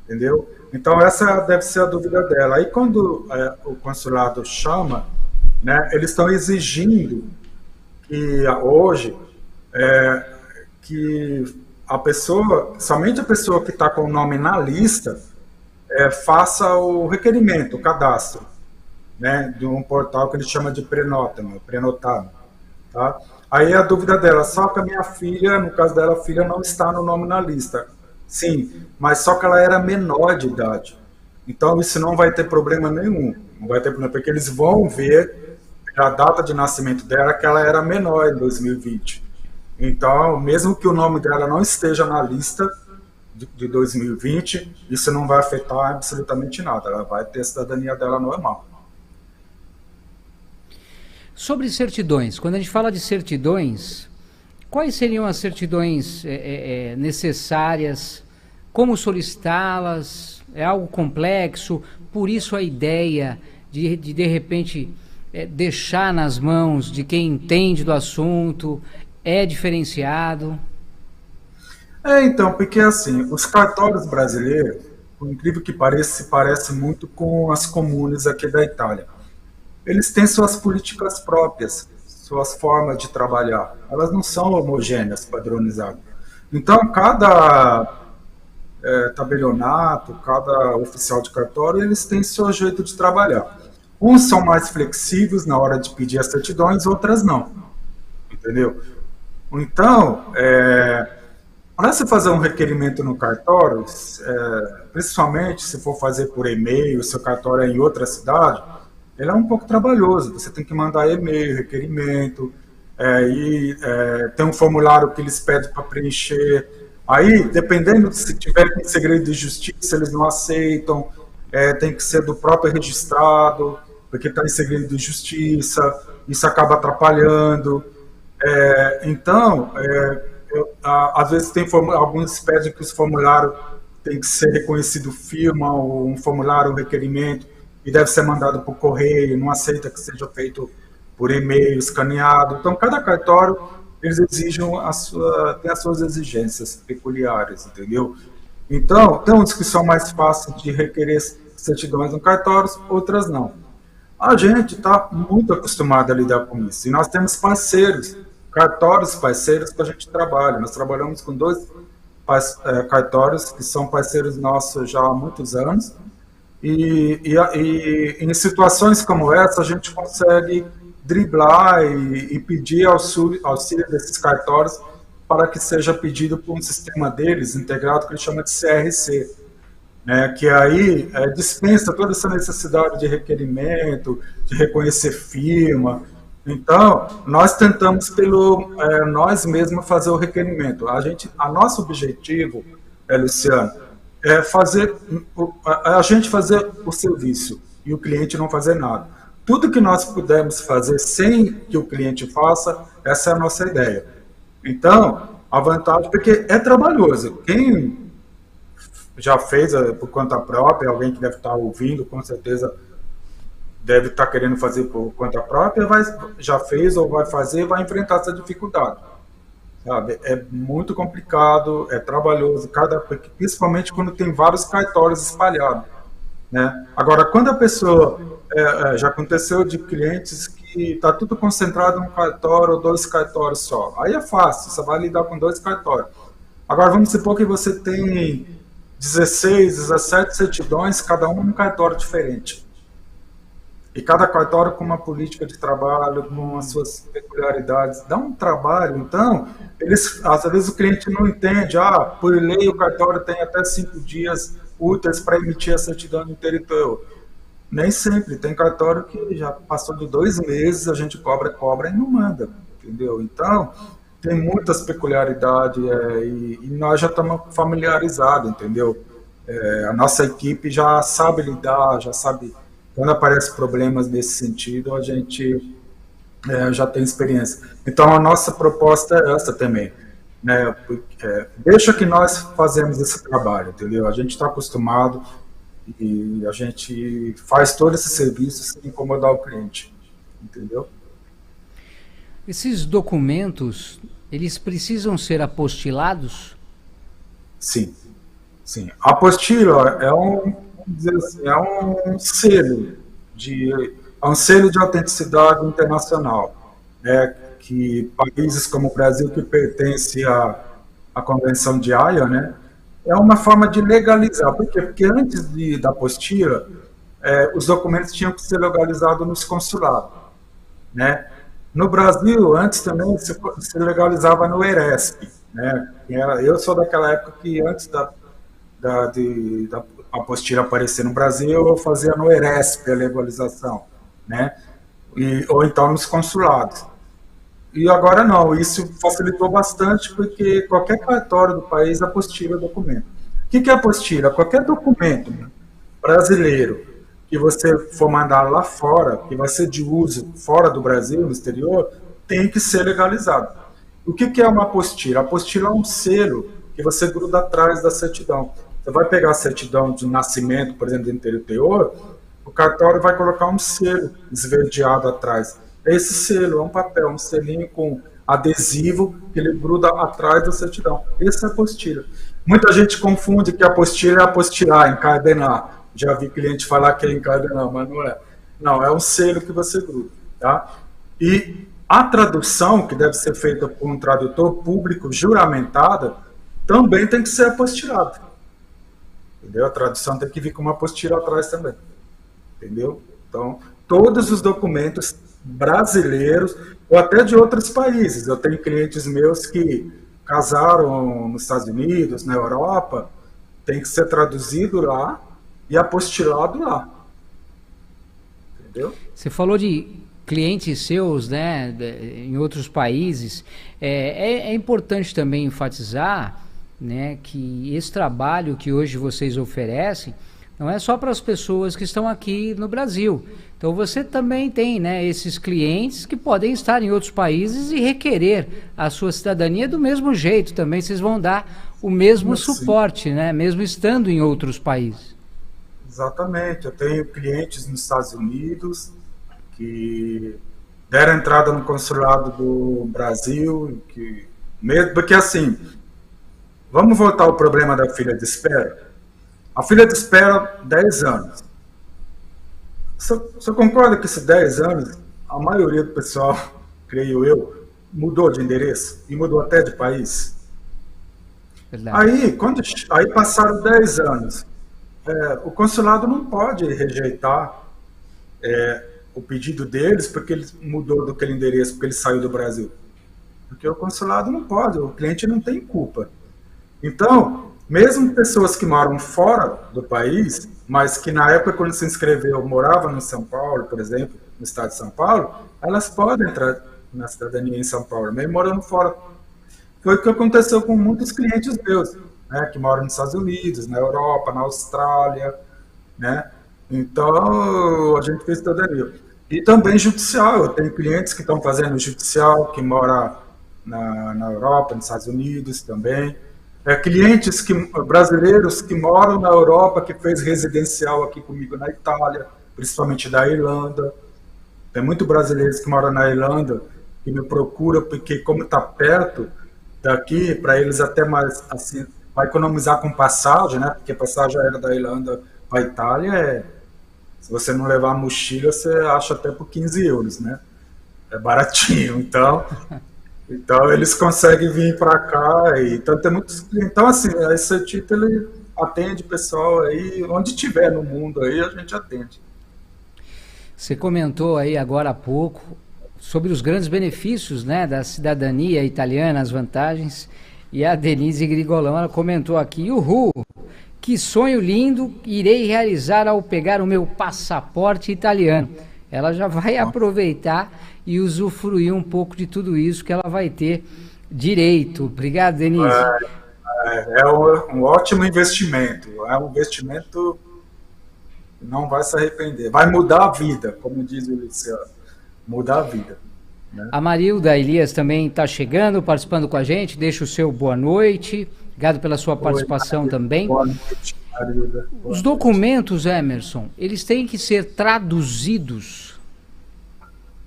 entendeu? Então essa deve ser a dúvida dela. Aí quando o consulado chama, né, eles estão exigindo que hoje que somente a pessoa que está com o nome na lista, faça o requerimento, o cadastro, né, de um portal que ele chama de prenotado, tá? Aí a dúvida dela, só que a minha filha, no caso dela, a filha não está no nome na lista. Sim, mas só que ela era menor de idade. Então isso não vai ter problema nenhum. Não vai ter problema, porque eles vão ver a data de nascimento dela que ela era menor em 2020. Então, mesmo que o nome dela não esteja na lista de 2020, isso não vai afetar absolutamente nada. Ela vai ter a cidadania dela normal. Sobre certidões, quando a gente fala de certidões, quais seriam as certidões necessárias? Como solicitá-las? É algo complexo, por isso a ideia de repente, deixar nas mãos de quem entende do assunto é diferenciado? Então, porque assim, os cartórios brasileiros, por incrível que pareça, se parece muito com as comunes aqui da Itália. Eles têm suas políticas próprias, suas formas de trabalhar. Elas não são homogêneas, padronizadas. Então, cada tabelionato, cada oficial de cartório, eles têm seu jeito de trabalhar. Uns são mais flexíveis na hora de pedir as certidões, outras não. Entendeu? Então, para você fazer um requerimento no cartório, principalmente se for fazer por e-mail, se o cartório é em outra cidade, ele é um pouco trabalhoso. Você tem que mandar e-mail, requerimento, tem um formulário que eles pedem para preencher. Aí, dependendo se tiver com segredo de justiça, eles não aceitam. Tem que ser do próprio registrado, porque está em segredo de justiça. Isso acaba atrapalhando. Então, às vezes tem alguns pedem que os formulários tem que ser reconhecido firma, ou um formulário, um requerimento, e deve ser mandado por correio, não aceita que seja feito por e-mail, escaneado. Então, cada cartório, eles exigem tem as suas exigências peculiares, entendeu? Então, tem uns que são mais fáceis de requerer certidões no cartório, outras não. A gente está muito acostumado a lidar com isso, e nós temos parceiros, cartórios parceiros que a gente trabalha. Nós trabalhamos com 2 cartórios que são parceiros nossos já há muitos anos, e em situações como essa a gente consegue driblar e pedir auxílio desses cartórios para que seja pedido por um sistema deles integrado que ele chama de CRC, né, que aí dispensa toda essa necessidade de requerimento, de reconhecer firma. Então, nós tentamos nós mesmos fazer o requerimento. Nosso objetivo, Luciano, é a gente fazer o serviço e o cliente não fazer nada. Tudo que nós pudermos fazer sem que o cliente faça, essa é a nossa ideia. Então, a vantagem, porque é trabalhoso. Quem já fez por conta própria, alguém que deve estar ouvindo, com certeza deve estar querendo fazer por conta própria, já fez ou vai fazer, vai enfrentar essa dificuldade. Sabe? É muito complicado, é trabalhoso, principalmente quando tem vários cartórios espalhados, né? Agora, quando a pessoa, já aconteceu de clientes que está tudo concentrado num cartório ou 2 cartórios só, aí é fácil, você vai lidar com 2 cartórios. Agora, vamos supor que você tem 16, 17 certidões, cada um num cartório diferente. E cada cartório com uma política de trabalho, com as suas peculiaridades. Dá um trabalho, então, às vezes o cliente não entende, por lei o cartório tem até 5 dias úteis para emitir a certidão no território. Nem sempre, tem cartório que já passou de 2 meses, a gente cobra e não manda, entendeu? Então, tem muitas peculiaridades e nós já estamos familiarizados, entendeu? A nossa equipe já sabe lidar, já sabe. Quando aparecem problemas nesse sentido, a gente já tem experiência. Então, a nossa proposta é essa também, né? Deixa que nós fazemos esse trabalho, entendeu? A gente está acostumado e a gente faz todo esse serviço sem incomodar o cliente, entendeu? Esses documentos, eles precisam ser apostilados? Sim, sim. A apostila é um selo de autenticidade internacional, né, que países como o Brasil, que pertence à Convenção de Haia, né, é uma forma de legalizar. Por quê? Porque antes da apostila, os documentos tinham que ser legalizados nos consulados, né? No Brasil, antes também se legalizava no ERESP, né? Eu sou daquela época que antes da apostila aparecer no Brasil, eu fazia no ERESP a legalização, né? Ou então nos consulados. E agora não, isso facilitou bastante porque qualquer cartório do país apostila o documento. O que é apostila? Qualquer documento brasileiro que você for mandar lá fora, que vai ser de uso fora do Brasil, no exterior, tem que ser legalizado. O que é uma apostila? A apostila é um selo que você gruda atrás da certidão. Você vai pegar a certidão de nascimento, por exemplo, do interior, o cartório vai colocar um selo esverdeado atrás. Esse selo é um papel, um selinho com adesivo que ele gruda atrás da certidão. Essa é a apostila. Muita gente confunde que a apostila é apostilar, encadenar. Já vi cliente falar que é encadenar, mas não é. Não, é um selo que você gruda. Tá? E a tradução, que deve ser feita por um tradutor público juramentada, também tem que ser apostilada. Entendeu? A tradução tem que vir com uma apostila atrás também. Entendeu? Então, todos os documentos brasileiros ou até de outros países. Eu tenho clientes meus que casaram nos Estados Unidos, na Europa, tem que ser traduzido lá e apostilado lá. Entendeu? Você falou de clientes seus, né, em outros países. É importante também enfatizar, né, que esse trabalho que hoje vocês oferecem não é só para as pessoas que estão aqui no Brasil. Então você também tem, né, esses clientes que podem estar em outros países e requerer a sua cidadania do mesmo jeito também. Vocês vão dar o mesmo suporte, né, mesmo estando em outros países. Exatamente. Eu tenho clientes nos Estados Unidos que deram entrada no consulado do Brasil, porque assim, vamos voltar ao problema da fila de espera. A fila de espera, 10 anos. Você concorda que esses 10 anos, a maioria do pessoal, creio eu, mudou de endereço e mudou até de país? Aí passaram 10 anos. O consulado não pode rejeitar o pedido deles porque ele mudou daquele endereço, porque ele saiu do Brasil. Porque o consulado não pode, o cliente não tem culpa. Então, mesmo pessoas que moram fora do país, mas que na época quando se inscreveu moravam em São Paulo, por exemplo, no estado de São Paulo, elas podem entrar na cidadania em São Paulo, mesmo morando fora. Foi o que aconteceu com muitos clientes meus, né, que moram nos Estados Unidos, na Europa, na Austrália, né? Então, a gente fez cidadania. E também judicial, eu tenho clientes que estão fazendo judicial, que moram na Europa, nos Estados Unidos também. Clientes brasileiros que moram na Europa, que fez residencial aqui comigo na Itália, principalmente da Irlanda. Tem muitos brasileiros que moram na Irlanda que me procuram porque, como está perto daqui, para eles até mais assim, vai economizar com passagem, né? Porque a passagem aérea da Irlanda para a Itália se você não levar a mochila, você acha até por 15 euros, né? É baratinho, então eles conseguem vir para cá. Então, tem muitos. Então, assim, esse título ele atende pessoal aí, onde tiver no mundo aí, a gente atende. Você comentou aí agora há pouco sobre os grandes benefícios, né, da cidadania italiana, as vantagens, e a Denise Grigolão, ela comentou aqui: uhul, que sonho lindo irei realizar ao pegar o meu passaporte italiano. Ela já vai aproveitar e usufruir um pouco de tudo isso que ela vai ter direito. Obrigado, Denise. É um ótimo investimento. É um investimento que não vai se arrepender. Vai mudar a vida, como diz o Luciano. Mudar a vida. Né? A Marilda Elias também está chegando, participando com a gente. Deixa o seu boa noite. Obrigado pela sua participação também. Boa noite, Marilda. Os documentos, Emerson, eles têm que ser traduzidos?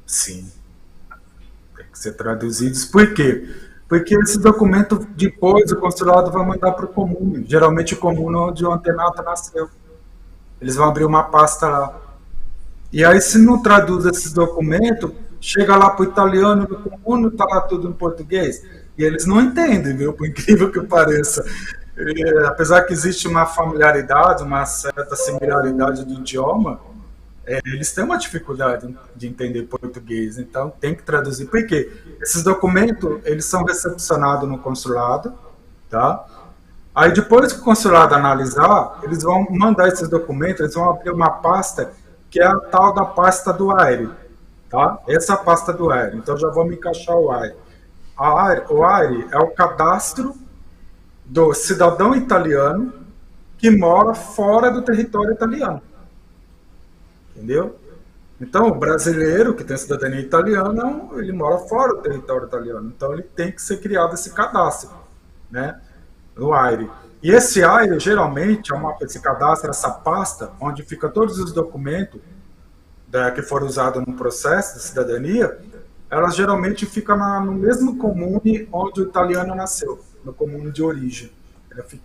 Sim. Tem que ser traduzidos. Por quê? Porque esse documento, depois, o consulado vai mandar para o comune. Geralmente o comune é onde o antenato nasceu. Eles vão abrir uma pasta lá. E aí, se não traduz esses documentos, chega lá para o italiano do comune, está lá tudo em português. E eles não entendem, viu? Por incrível que pareça. Apesar que existe uma familiaridade, uma certa similaridade do idioma, eles têm uma dificuldade de entender português, então tem que traduzir. Por quê? Esses documentos, eles são recepcionados no consulado, tá? Aí depois que o consulado analisar, eles vão mandar esses documentos, eles vão abrir uma pasta que é a tal da pasta do AIRE, tá? Essa é a pasta do AIRE, então já vamos encaixar o AIRE. O AIRE é o cadastro do cidadão italiano que mora fora do território italiano. Entendeu? Então, o brasileiro que tem cidadania italiana, ele mora fora do território italiano. Então, ele tem que ser criado esse cadastro, né? No AIRE. E esse AIRE, geralmente, esse cadastro, essa pasta, onde fica todos os documentos que foram usados no processo de cidadania, ela geralmente fica no mesmo comune onde o italiano nasceu, no comune de origem.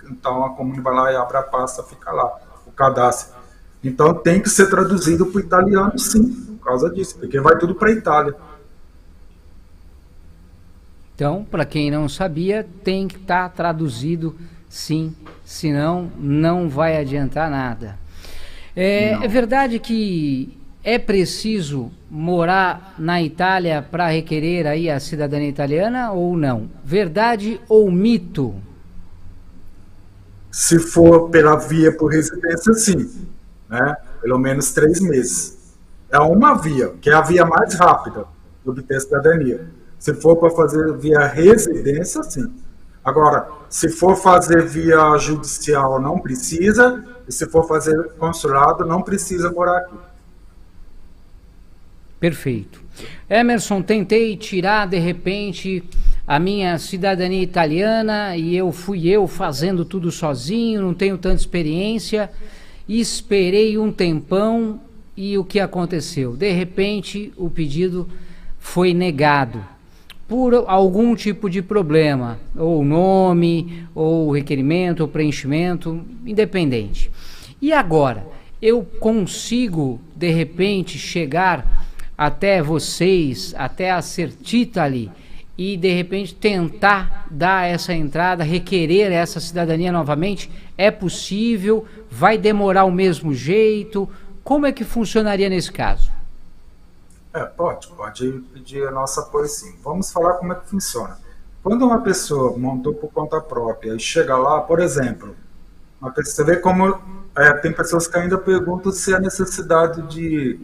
Então, a comune vai lá e abre a pasta, fica lá, o cadastro. Então tem que ser traduzido para o italiano, sim, por causa disso, porque vai tudo para a Itália. Então, para quem não sabia, tem que estar traduzido, sim, senão não vai adiantar nada. É verdade que é preciso morar na Itália para requerer aí a cidadania italiana ou não? Verdade ou mito? Se for pela via por residência, sim. Né? Pelo menos 3 meses. É uma via, que é a via mais rápida de obter cidadania. Se for para fazer via residência, sim. Agora, se for fazer via judicial, não precisa. E se for fazer consulado, não precisa morar aqui. Perfeito. Emerson, tentei tirar de repente a minha cidadania italiana e fui eu fazendo tudo sozinho, não tenho tanta experiência. Esperei um tempão e o que aconteceu? De repente, o pedido foi negado por algum tipo de problema, ou nome, ou requerimento, ou preenchimento, independente. E agora, eu consigo, de repente, chegar até vocês, até a Certitali, e de repente tentar dar essa entrada, requerer essa cidadania novamente? É possível? Vai demorar o mesmo jeito? Como é que funcionaria nesse caso? Pode pedir a nossa apoio, sim. Vamos falar como é que funciona. Quando uma pessoa montou por conta própria e chega lá, por exemplo, você vê como tem pessoas que ainda perguntam se há necessidade de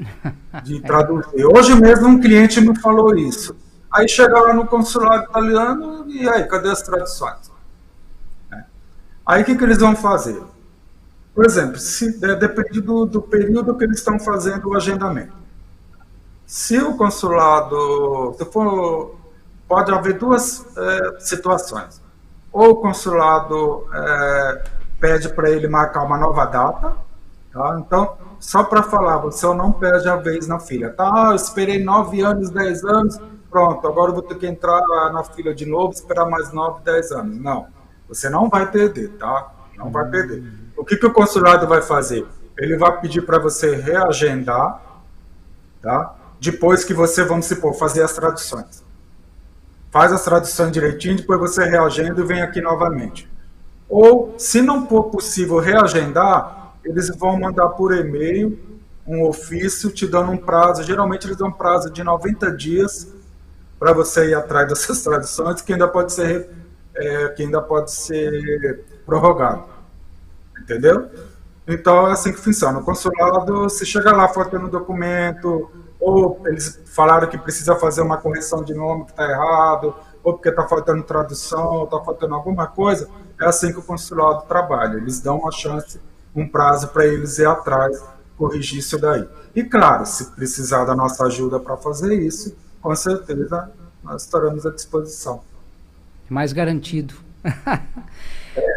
traduzir. Hoje mesmo um cliente me falou isso. Aí chega lá no consulado italiano e aí, cadê as traduções? Aí o que eles vão fazer? Por exemplo, depende do período que eles estão fazendo o agendamento. Se o consulado, pode haver duas situações. Ou o consulado pede para ele marcar uma nova data, tá? Então, só para falar, você não perde a vez na fila. Tá, eu esperei 9 anos, 10 anos, pronto, agora eu vou ter que entrar na fila de novo, esperar mais 9, 10 anos. Não, você não vai perder, tá? Não vai perder. O que o consulado vai fazer? Ele vai pedir para você reagendar, tá? Depois que você, vamos supor, fazer as traduções. Faz as traduções direitinho, depois você reagenda e vem aqui novamente. Ou, se não for possível reagendar, eles vão mandar por e-mail um ofício te dando um prazo. Geralmente eles dão um prazo de 90 dias para você ir atrás dessas traduções, que ainda pode ser prorrogado. Entendeu? Então é assim que funciona. O consulado, se chega lá faltando documento, ou eles falaram que precisa fazer uma correção de nome que está errado, ou porque está faltando tradução, está faltando alguma coisa, é assim que o consulado trabalha. Eles dão uma chance, um prazo para eles ir atrás, corrigir isso daí. E claro, se precisar da nossa ajuda para fazer isso, com certeza nós estaremos à disposição. Mais garantido.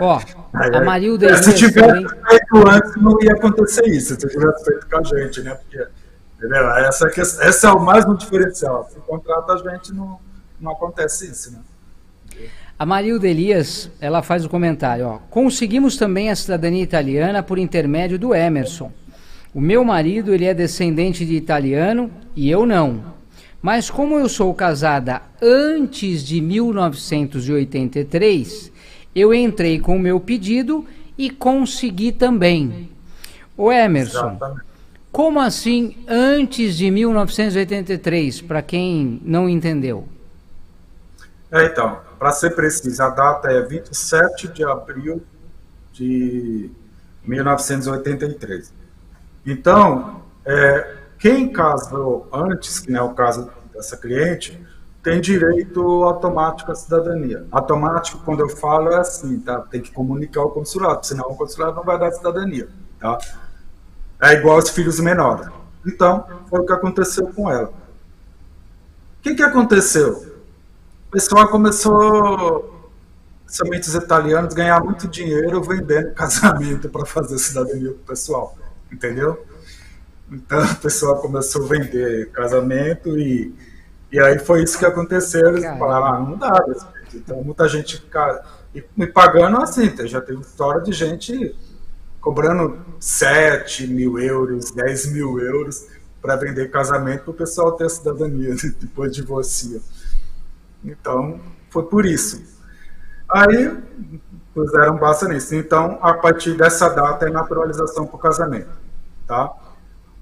Ó, a Marilda se tivesse feito antes, não ia acontecer isso. Se tivesse feito com a gente, né? Porque, entendeu? Essa é o mais no diferencial. Se contrata a gente, não acontece isso, né? A Marilda Elias, ela faz o comentário, ó. Conseguimos também a cidadania italiana por intermédio do Emerson. O meu marido, ele é descendente de italiano e eu não. Mas como eu sou casada antes de 1983, eu entrei com o meu pedido e consegui também. Ô Emerson, Exatamente. como assim antes de 1983, para quem não entendeu? Então, para ser preciso, a data é 27 de abril de 1983. Então, quem casou antes, que não é o caso dessa cliente, tem direito automático à cidadania. Automático, quando eu falo, é assim, tá? Tem que comunicar ao consulado, senão o consulado não vai dar cidadania, tá? É igual aos filhos menores. Então, foi o que aconteceu com ela. O que aconteceu? O pessoal começou, principalmente os italianos, a ganhar muito dinheiro vendendo casamento para fazer cidadania para o pessoal, entendeu? Então o pessoal começou a vender casamento e aí foi isso que aconteceu. Eles falaram, não dá, então muita gente e me pagando assim, já teve história de gente cobrando 7 mil euros, 10 mil euros para vender casamento para o pessoal ter a cidadania depois divorcia. Então, foi por isso. Aí, puseram basta nisso. Então, a partir dessa data é naturalização para o casamento, tá?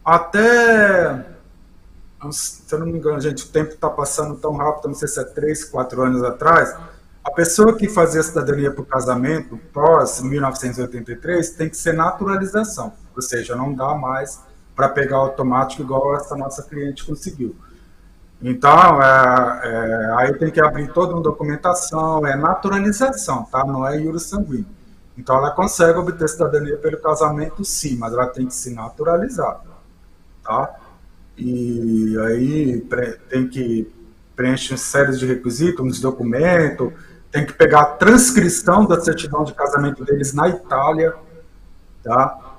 Até, se eu não me engano, gente, o tempo está passando tão rápido, não sei se é 3, 4 anos atrás, a pessoa que fazia cidadania para o casamento, pós 1983, tem que ser naturalização, ou seja, não dá mais para pegar automático igual essa nossa cliente conseguiu. Então, aí tem que abrir toda uma documentação, é naturalização, tá? Não é iure sanguíneo. Então, ela consegue obter cidadania pelo casamento, sim, mas ela tem que se naturalizar, tá? E aí tem que preencher uma série de requisitos, uns documentos, tem que pegar a transcrição da certidão de casamento deles na Itália, tá?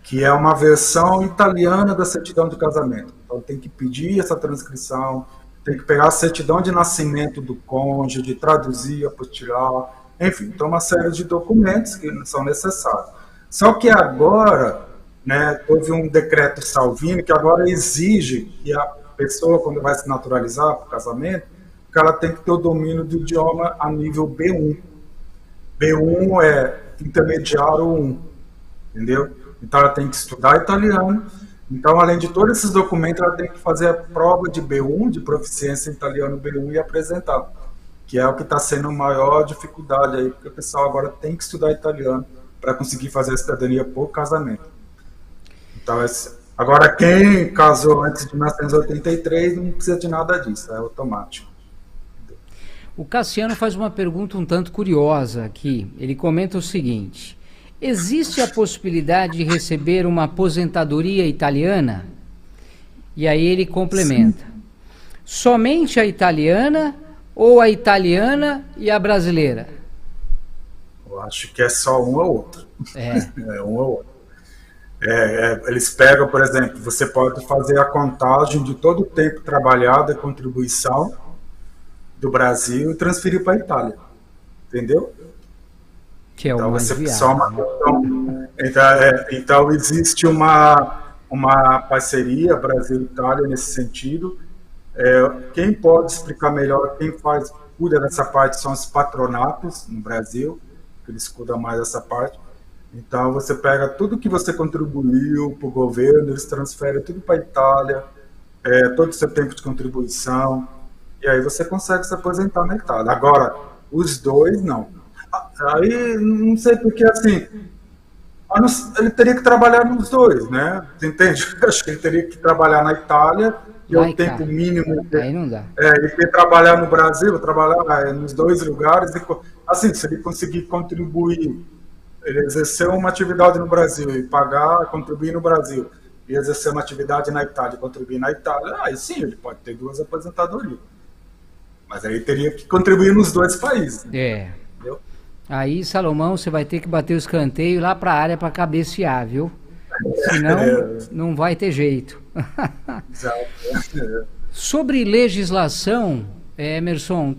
Que é uma versão italiana da certidão de casamento. Então tem que pedir essa transcrição, tem que pegar a certidão de nascimento do cônjuge, traduzir, apostilar, enfim, então uma série de documentos que são necessários. Só que agora, né, houve um decreto Salvini que agora exige que a pessoa, quando vai se naturalizar para o casamento, que ela tem que ter o domínio do idioma a nível B1. B1 é intermediário 1, entendeu? Então ela tem que estudar italiano. Então, além de todos esses documentos, ela tem que fazer a prova de B1, de proficiência em italiano B1 e apresentar, que é o que está sendo a maior dificuldade aí, porque o pessoal agora tem que estudar italiano para conseguir fazer a cidadania por casamento. Então, agora quem casou antes de 1983 não precisa de nada disso, é automático. O Cassiano faz uma pergunta um tanto curiosa aqui. Ele comenta o seguinte: existe a possibilidade de receber uma aposentadoria italiana? E aí ele complementa: sim. Somente a italiana ou a italiana e a brasileira? Eu acho que é só um ou outro. É um ou outro. Eles pegam, por exemplo, você pode fazer a contagem de todo o tempo trabalhado e contribuição do Brasil e transferir para a Itália. Entendeu? Que é o mais viável, soma, né? Então existe uma parceria Brasil-Itália nesse sentido. Quem pode explicar melhor, quem cuida dessa parte são os patronatos no Brasil, que eles cuidam mais dessa parte. Então você pega tudo que você contribuiu para o governo, eles transferem tudo para a Itália, todo o seu tempo de contribuição, e aí você consegue se aposentar na Itália. Agora, os dois não. Aí, não sei porque, assim, ele teria que trabalhar nos dois, né? Você entende? Acho que ele teria que trabalhar na Itália, que é o tempo mínimo. Aí não dá. Ele quer trabalhar no Brasil, trabalhar nos dois lugares. Assim, se ele conseguir contribuir, ele exercer uma atividade no Brasil e contribuir no Brasil, e exercer uma atividade na Itália e contribuir na Itália, aí sim, ele pode ter duas aposentadorias. Mas aí teria que contribuir nos dois países. Né? Entendeu? Aí, Salomão, você vai ter que bater o escanteio lá para a área para cabecear, viu? Senão, não vai ter jeito. Exato. Sobre legislação, Emerson,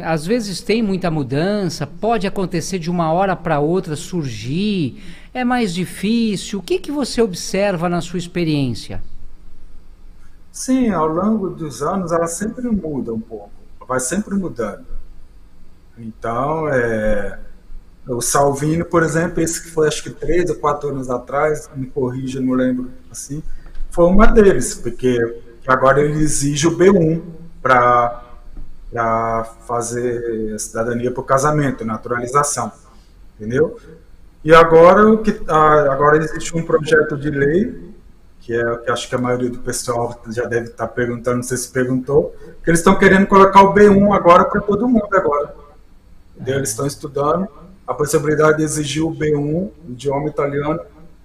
às vezes tem muita mudança, pode acontecer de uma hora para outra surgir, é mais difícil. O que você observa na sua experiência? Sim, ao longo dos anos ela sempre muda um pouco, vai sempre mudando. Então, o Salvini, por exemplo, esse que foi acho que 3 ou 4 anos atrás, me corrija, não lembro, assim, foi uma deles, porque agora ele exige o B1 para fazer cidadania por casamento, naturalização, entendeu? E agora, agora existe um projeto de lei, que é o que acho que a maioria do pessoal já deve estar perguntando, não sei se perguntou, que eles estão querendo colocar o B1 agora para todo mundo agora. Entendeu? Eles estão estudando a possibilidade de exigir o B1, idioma italiano,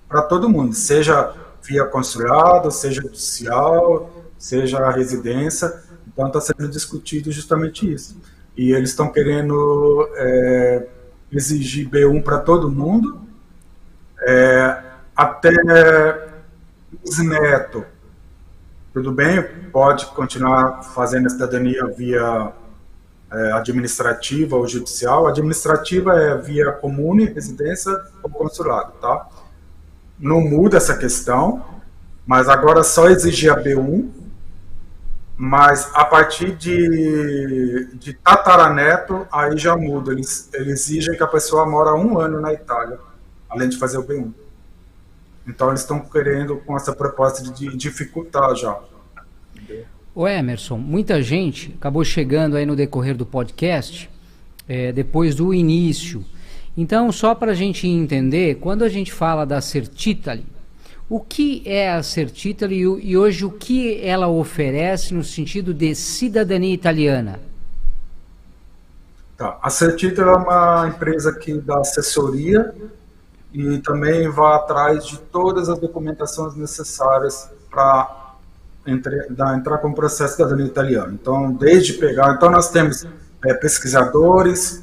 para todo mundo, seja via consulado, seja judicial, seja a residência. Então está sendo discutido justamente isso. E eles estão querendo exigir B1 para todo mundo, até bisneto. Tudo bem, pode continuar fazendo a cidadania via administrativa ou judicial. Administrativa é via comune, residência ou consulado, tá? Não muda essa questão, mas agora só exigir a B1, mas a partir de tataraneto, aí já muda. Eles exigem que a pessoa mora 1 ano na Itália, além de fazer o B1. Então eles estão querendo, com essa proposta, de dificultar já. Ô Emerson, muita gente acabou chegando aí no decorrer do podcast, depois do início. Então, só para a gente entender, quando a gente fala da Certitali, o que é a Certitali e hoje o que ela oferece no sentido de cidadania italiana? Tá. A Certitali é uma empresa que dá assessoria e também vai atrás de todas as documentações necessárias para entrar com o processo de cidadania italiana. Então, então nós temos pesquisadores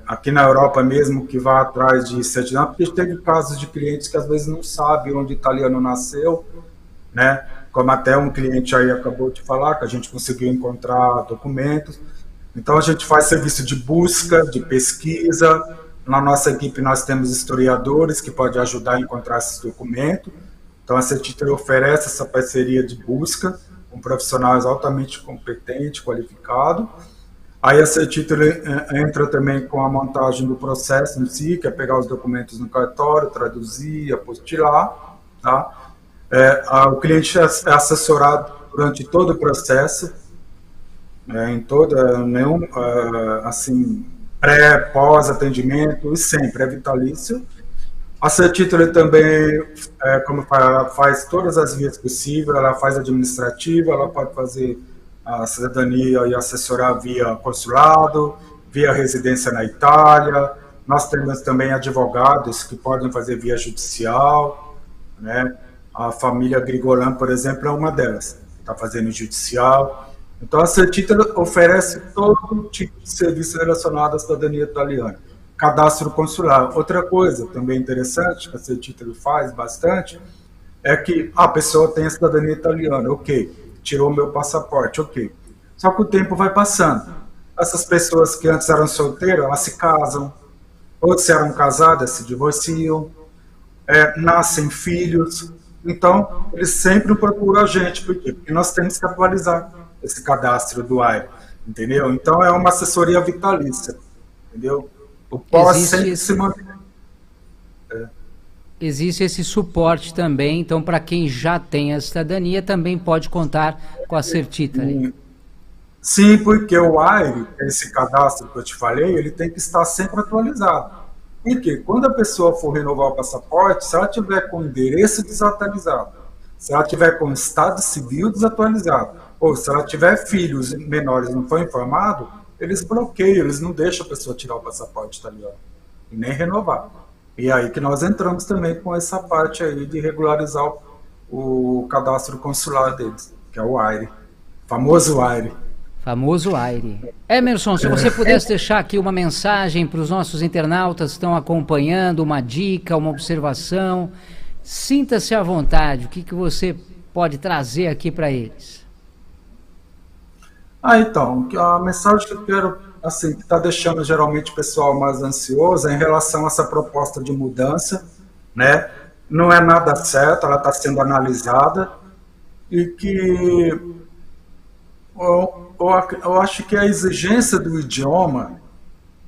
aqui na Europa mesmo que vai atrás de certidão, porque teve casos de clientes que às vezes não sabem onde o italiano nasceu, né? Como até um cliente aí acabou de falar, que a gente conseguiu encontrar documentos. Então a gente faz serviço de busca, de pesquisa. Na nossa equipe nós temos historiadores que podem ajudar a encontrar esses documentos. Então a Certitali oferece essa parceria de busca com profissionais altamente competentes, qualificados. Aí a Certitali entra também com a montagem do processo em si, que é pegar os documentos no cartório, traduzir, apostilar, tá? O cliente é assessorado durante todo o processo, em toda, nenhum, assim, pós-atendimento, e sempre é vitalício. A Certitali também, como faz todas as vias possíveis, ela faz administrativa, ela pode fazer a cidadania e assessorar via consulado, via residência na Itália. Nós temos também advogados que podem fazer via judicial, né? A família Grigolan, por exemplo, é uma delas, que está fazendo judicial. Então a Certitali oferece todo tipo de serviço relacionado à cidadania italiana. Cadastro consular. Outra coisa também interessante que a Certitali faz bastante é que a pessoa tem a cidadania italiana, ok, tirou meu passaporte, ok. Só que o tempo vai passando. Essas pessoas que antes eram solteiras, elas se casam, outras eram casadas, se divorciam, nascem filhos. Então, eles sempre procuram a gente. Por quê? Porque nós temos que atualizar esse cadastro do AIRE, entendeu? Então, é uma assessoria vitalícia, entendeu? O pós sempre se mantém. Existe esse suporte também, então para quem já tem a cidadania também pode contar com a Certitali. Sim, porque o AIRE, esse cadastro que eu te falei, ele tem que estar sempre atualizado. Porque quando a pessoa for renovar o passaporte, se ela tiver com o endereço desatualizado, se ela tiver com o estado civil desatualizado, ou se ela tiver filhos menores e não for informado, eles bloqueiam, eles não deixam a pessoa tirar o passaporte italiano e nem renovar. E aí que nós entramos também com essa parte aí de regularizar o cadastro consular deles, que é o AIRE, famoso AIRE. Famoso AIRE. Emerson, se você pudesse deixar aqui uma mensagem para os nossos internautas que estão acompanhando, uma dica, uma observação, sinta-se à vontade, o que você pode trazer aqui para eles? Então, a mensagem que eu quero, assim, que está deixando geralmente o pessoal mais ansioso é em relação a essa proposta de mudança, né? Não é nada certo, ela está sendo analisada e que Eu acho que a exigência do idioma,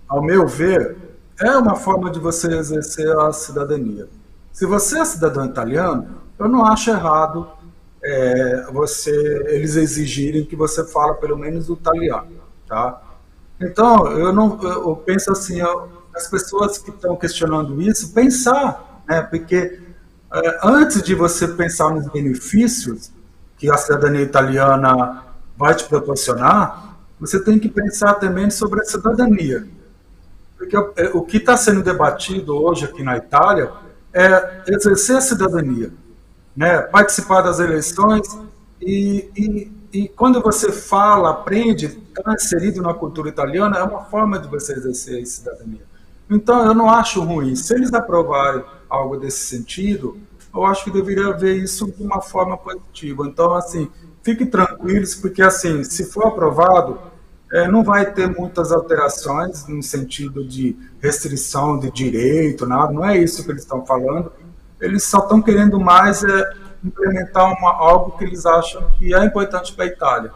ao meu ver, é uma forma de você exercer a cidadania. Se você é cidadão italiano, eu não acho errado eles exigirem que você fale pelo menos o italiano, tá? Então, eu penso assim, as pessoas que estão questionando isso, pensar, né? Porque antes de você pensar nos benefícios que a cidadania italiana vai te proporcionar, você tem que pensar também sobre a cidadania. Porque o que está sendo debatido hoje aqui na Itália é exercer a cidadania, né? Participar das eleições e quando você fala, aprende, está inserido na cultura italiana, é uma forma de você exercer a cidadania. Então, eu não acho ruim. Se eles aprovarem algo desse sentido, eu acho que deveria ver isso de uma forma positiva. Então, assim, fiquem tranquilos, porque, assim, se for aprovado, não vai ter muitas alterações no sentido de restrição de direito, nada. Não é isso que eles estão falando. Eles só estão querendo mais implementar algo que eles acham que é importante para a Itália,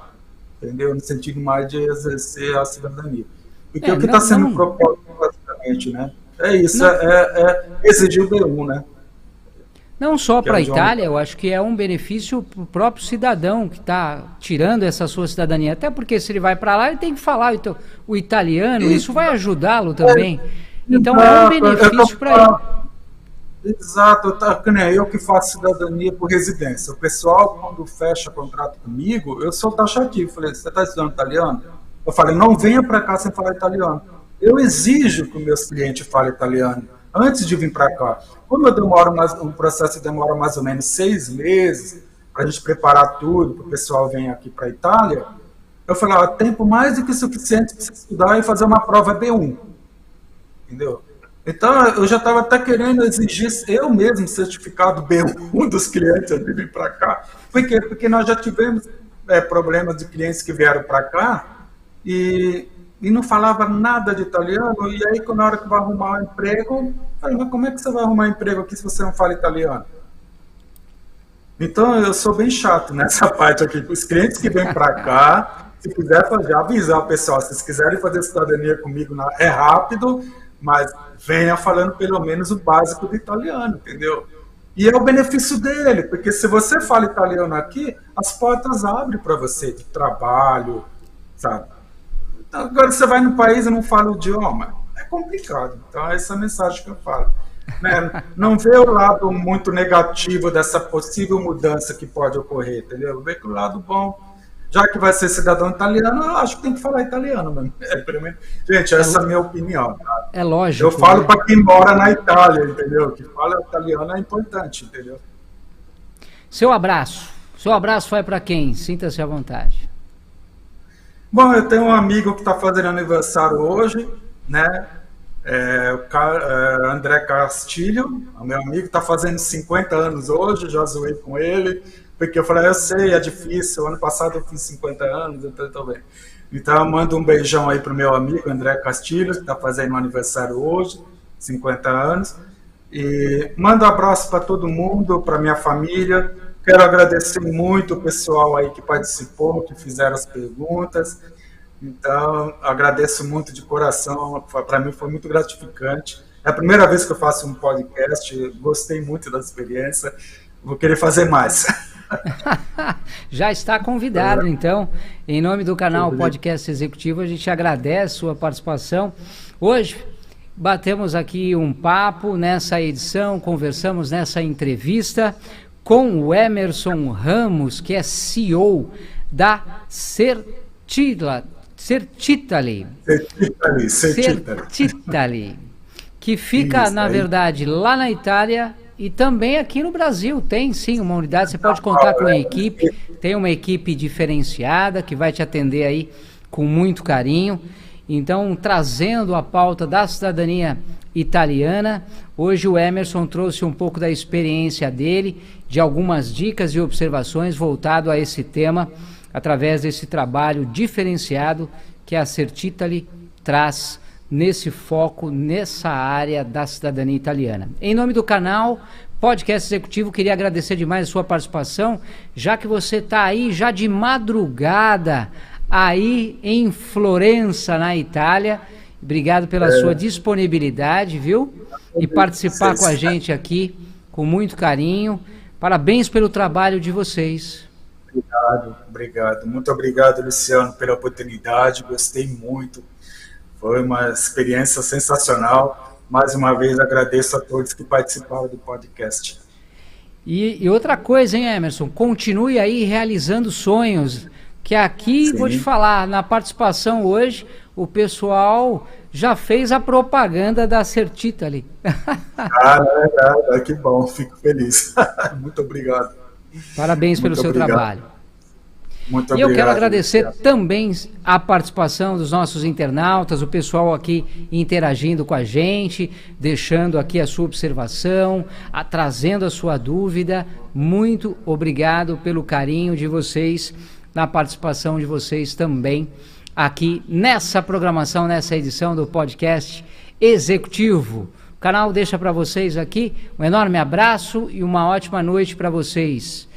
entendeu? No sentido mais de exercer a cidadania. Porque o que está sendo proposto, basicamente, né? É isso, é exigir o B1, né? Não só para a Itália, eu acho que é um benefício para o próprio cidadão que está tirando essa sua cidadania. Até porque se ele vai para lá, ele tem que falar o italiano, isso vai ajudá-lo também. Então é um benefício para ele. Exato, eu que faço cidadania por residência. O pessoal, quando fecha contrato comigo, eu sou taxativo. Falei, você está estudando italiano? Eu falei, não venha para cá sem falar italiano. Eu exijo que os meus clientes falem italiano antes de vir para cá. Como o processo demora mais ou menos 6 meses para a gente preparar tudo, para o pessoal vir aqui para a Itália, eu falei, tempo mais do que suficiente para você estudar e fazer uma prova B1. Entendeu? Então, eu já estava até querendo exigir eu mesmo certificado B1 dos clientes antes de vir para cá. Por quê? Porque nós já tivemos problemas de clientes que vieram para cá e não falava nada de italiano, e aí, na hora que vai arrumar um emprego, eu falei, mas como é que você vai arrumar um emprego aqui se você não fala italiano? Então, eu sou bem chato nessa parte aqui. Os clientes que vêm para cá, se quiser já avisar o pessoal, se vocês quiserem fazer cidadania comigo, é rápido, mas venha falando pelo menos o básico do italiano, entendeu? E é o benefício dele, porque se você fala italiano aqui, as portas abrem para você de trabalho, sabe? Então, agora você vai no país e não fala o idioma, é complicado. Então, essa é a mensagem que eu falo. Né? Não vê o lado muito negativo dessa possível mudança que pode ocorrer, entendeu? Vê que o lado bom, já que vai ser cidadão italiano, eu acho que tem que falar italiano mesmo. Gente, essa é a minha opinião. Tá? É lógico. Eu falo para quem mora na Itália, entendeu? Que fala italiano é importante, entendeu? Seu abraço vai para quem? Sinta-se à vontade. Bom, eu tenho um amigo que está fazendo aniversário hoje, né? André Castilho, meu amigo, está fazendo 50 anos hoje, já zoei com ele, porque eu falei, eu sei, é difícil, ano passado eu fiz 50 anos, então estou bem. Então eu mando um beijão aí para o meu amigo André Castilho, que está fazendo um aniversário hoje, 50 anos, e mando um abraço para todo mundo, para minha família. Quero agradecer muito o pessoal aí que participou, que fizeram as perguntas. Então, agradeço muito de coração. Para mim foi muito gratificante. É a primeira vez que eu faço um podcast. Gostei muito da experiência. Vou querer fazer mais. Já está convidado, então. Em nome do canal Podcast Executivo, a gente agradece a sua participação. Hoje, batemos aqui um papo nessa edição, conversamos nessa entrevista com o Emerson Ramos, que é CEO da Certitaly, que fica, na verdade, lá na Itália e também aqui no Brasil. Tem sim uma unidade, você pode contar com a equipe, tem uma equipe diferenciada que vai te atender aí com muito carinho. Então, trazendo a pauta da cidadania italiana, hoje o Emerson trouxe um pouco da experiência dele, de algumas dicas e observações voltado a esse tema, através desse trabalho diferenciado que a Certitaly traz nesse foco, nessa área da cidadania italiana. Em nome do canal Podcast Executivo, queria agradecer demais a sua participação, já que você está aí já de madrugada aí em Florença, na Itália. Obrigado pela sua disponibilidade, viu? E participar com a gente aqui com muito carinho. Parabéns pelo trabalho de vocês. Obrigado. Muito obrigado, Luciano, pela oportunidade. Gostei muito. Foi uma experiência sensacional. Mais uma vez, agradeço a todos que participaram do podcast. E outra coisa, hein, Emerson? Continue aí realizando sonhos. Que aqui, vou te falar, na participação hoje, o pessoal já fez a propaganda da Certita ali. Que bom, fico feliz. Muito obrigado. Parabéns pelo seu trabalho. Muito obrigado. E eu quero agradecer também a participação dos nossos internautas, o pessoal aqui interagindo com a gente, deixando aqui a sua observação, trazendo a sua dúvida. Muito obrigado pelo carinho de vocês, na participação de vocês também aqui nessa programação, nessa edição do podcast Executivo. O canal deixa para vocês aqui um enorme abraço e uma ótima noite para vocês.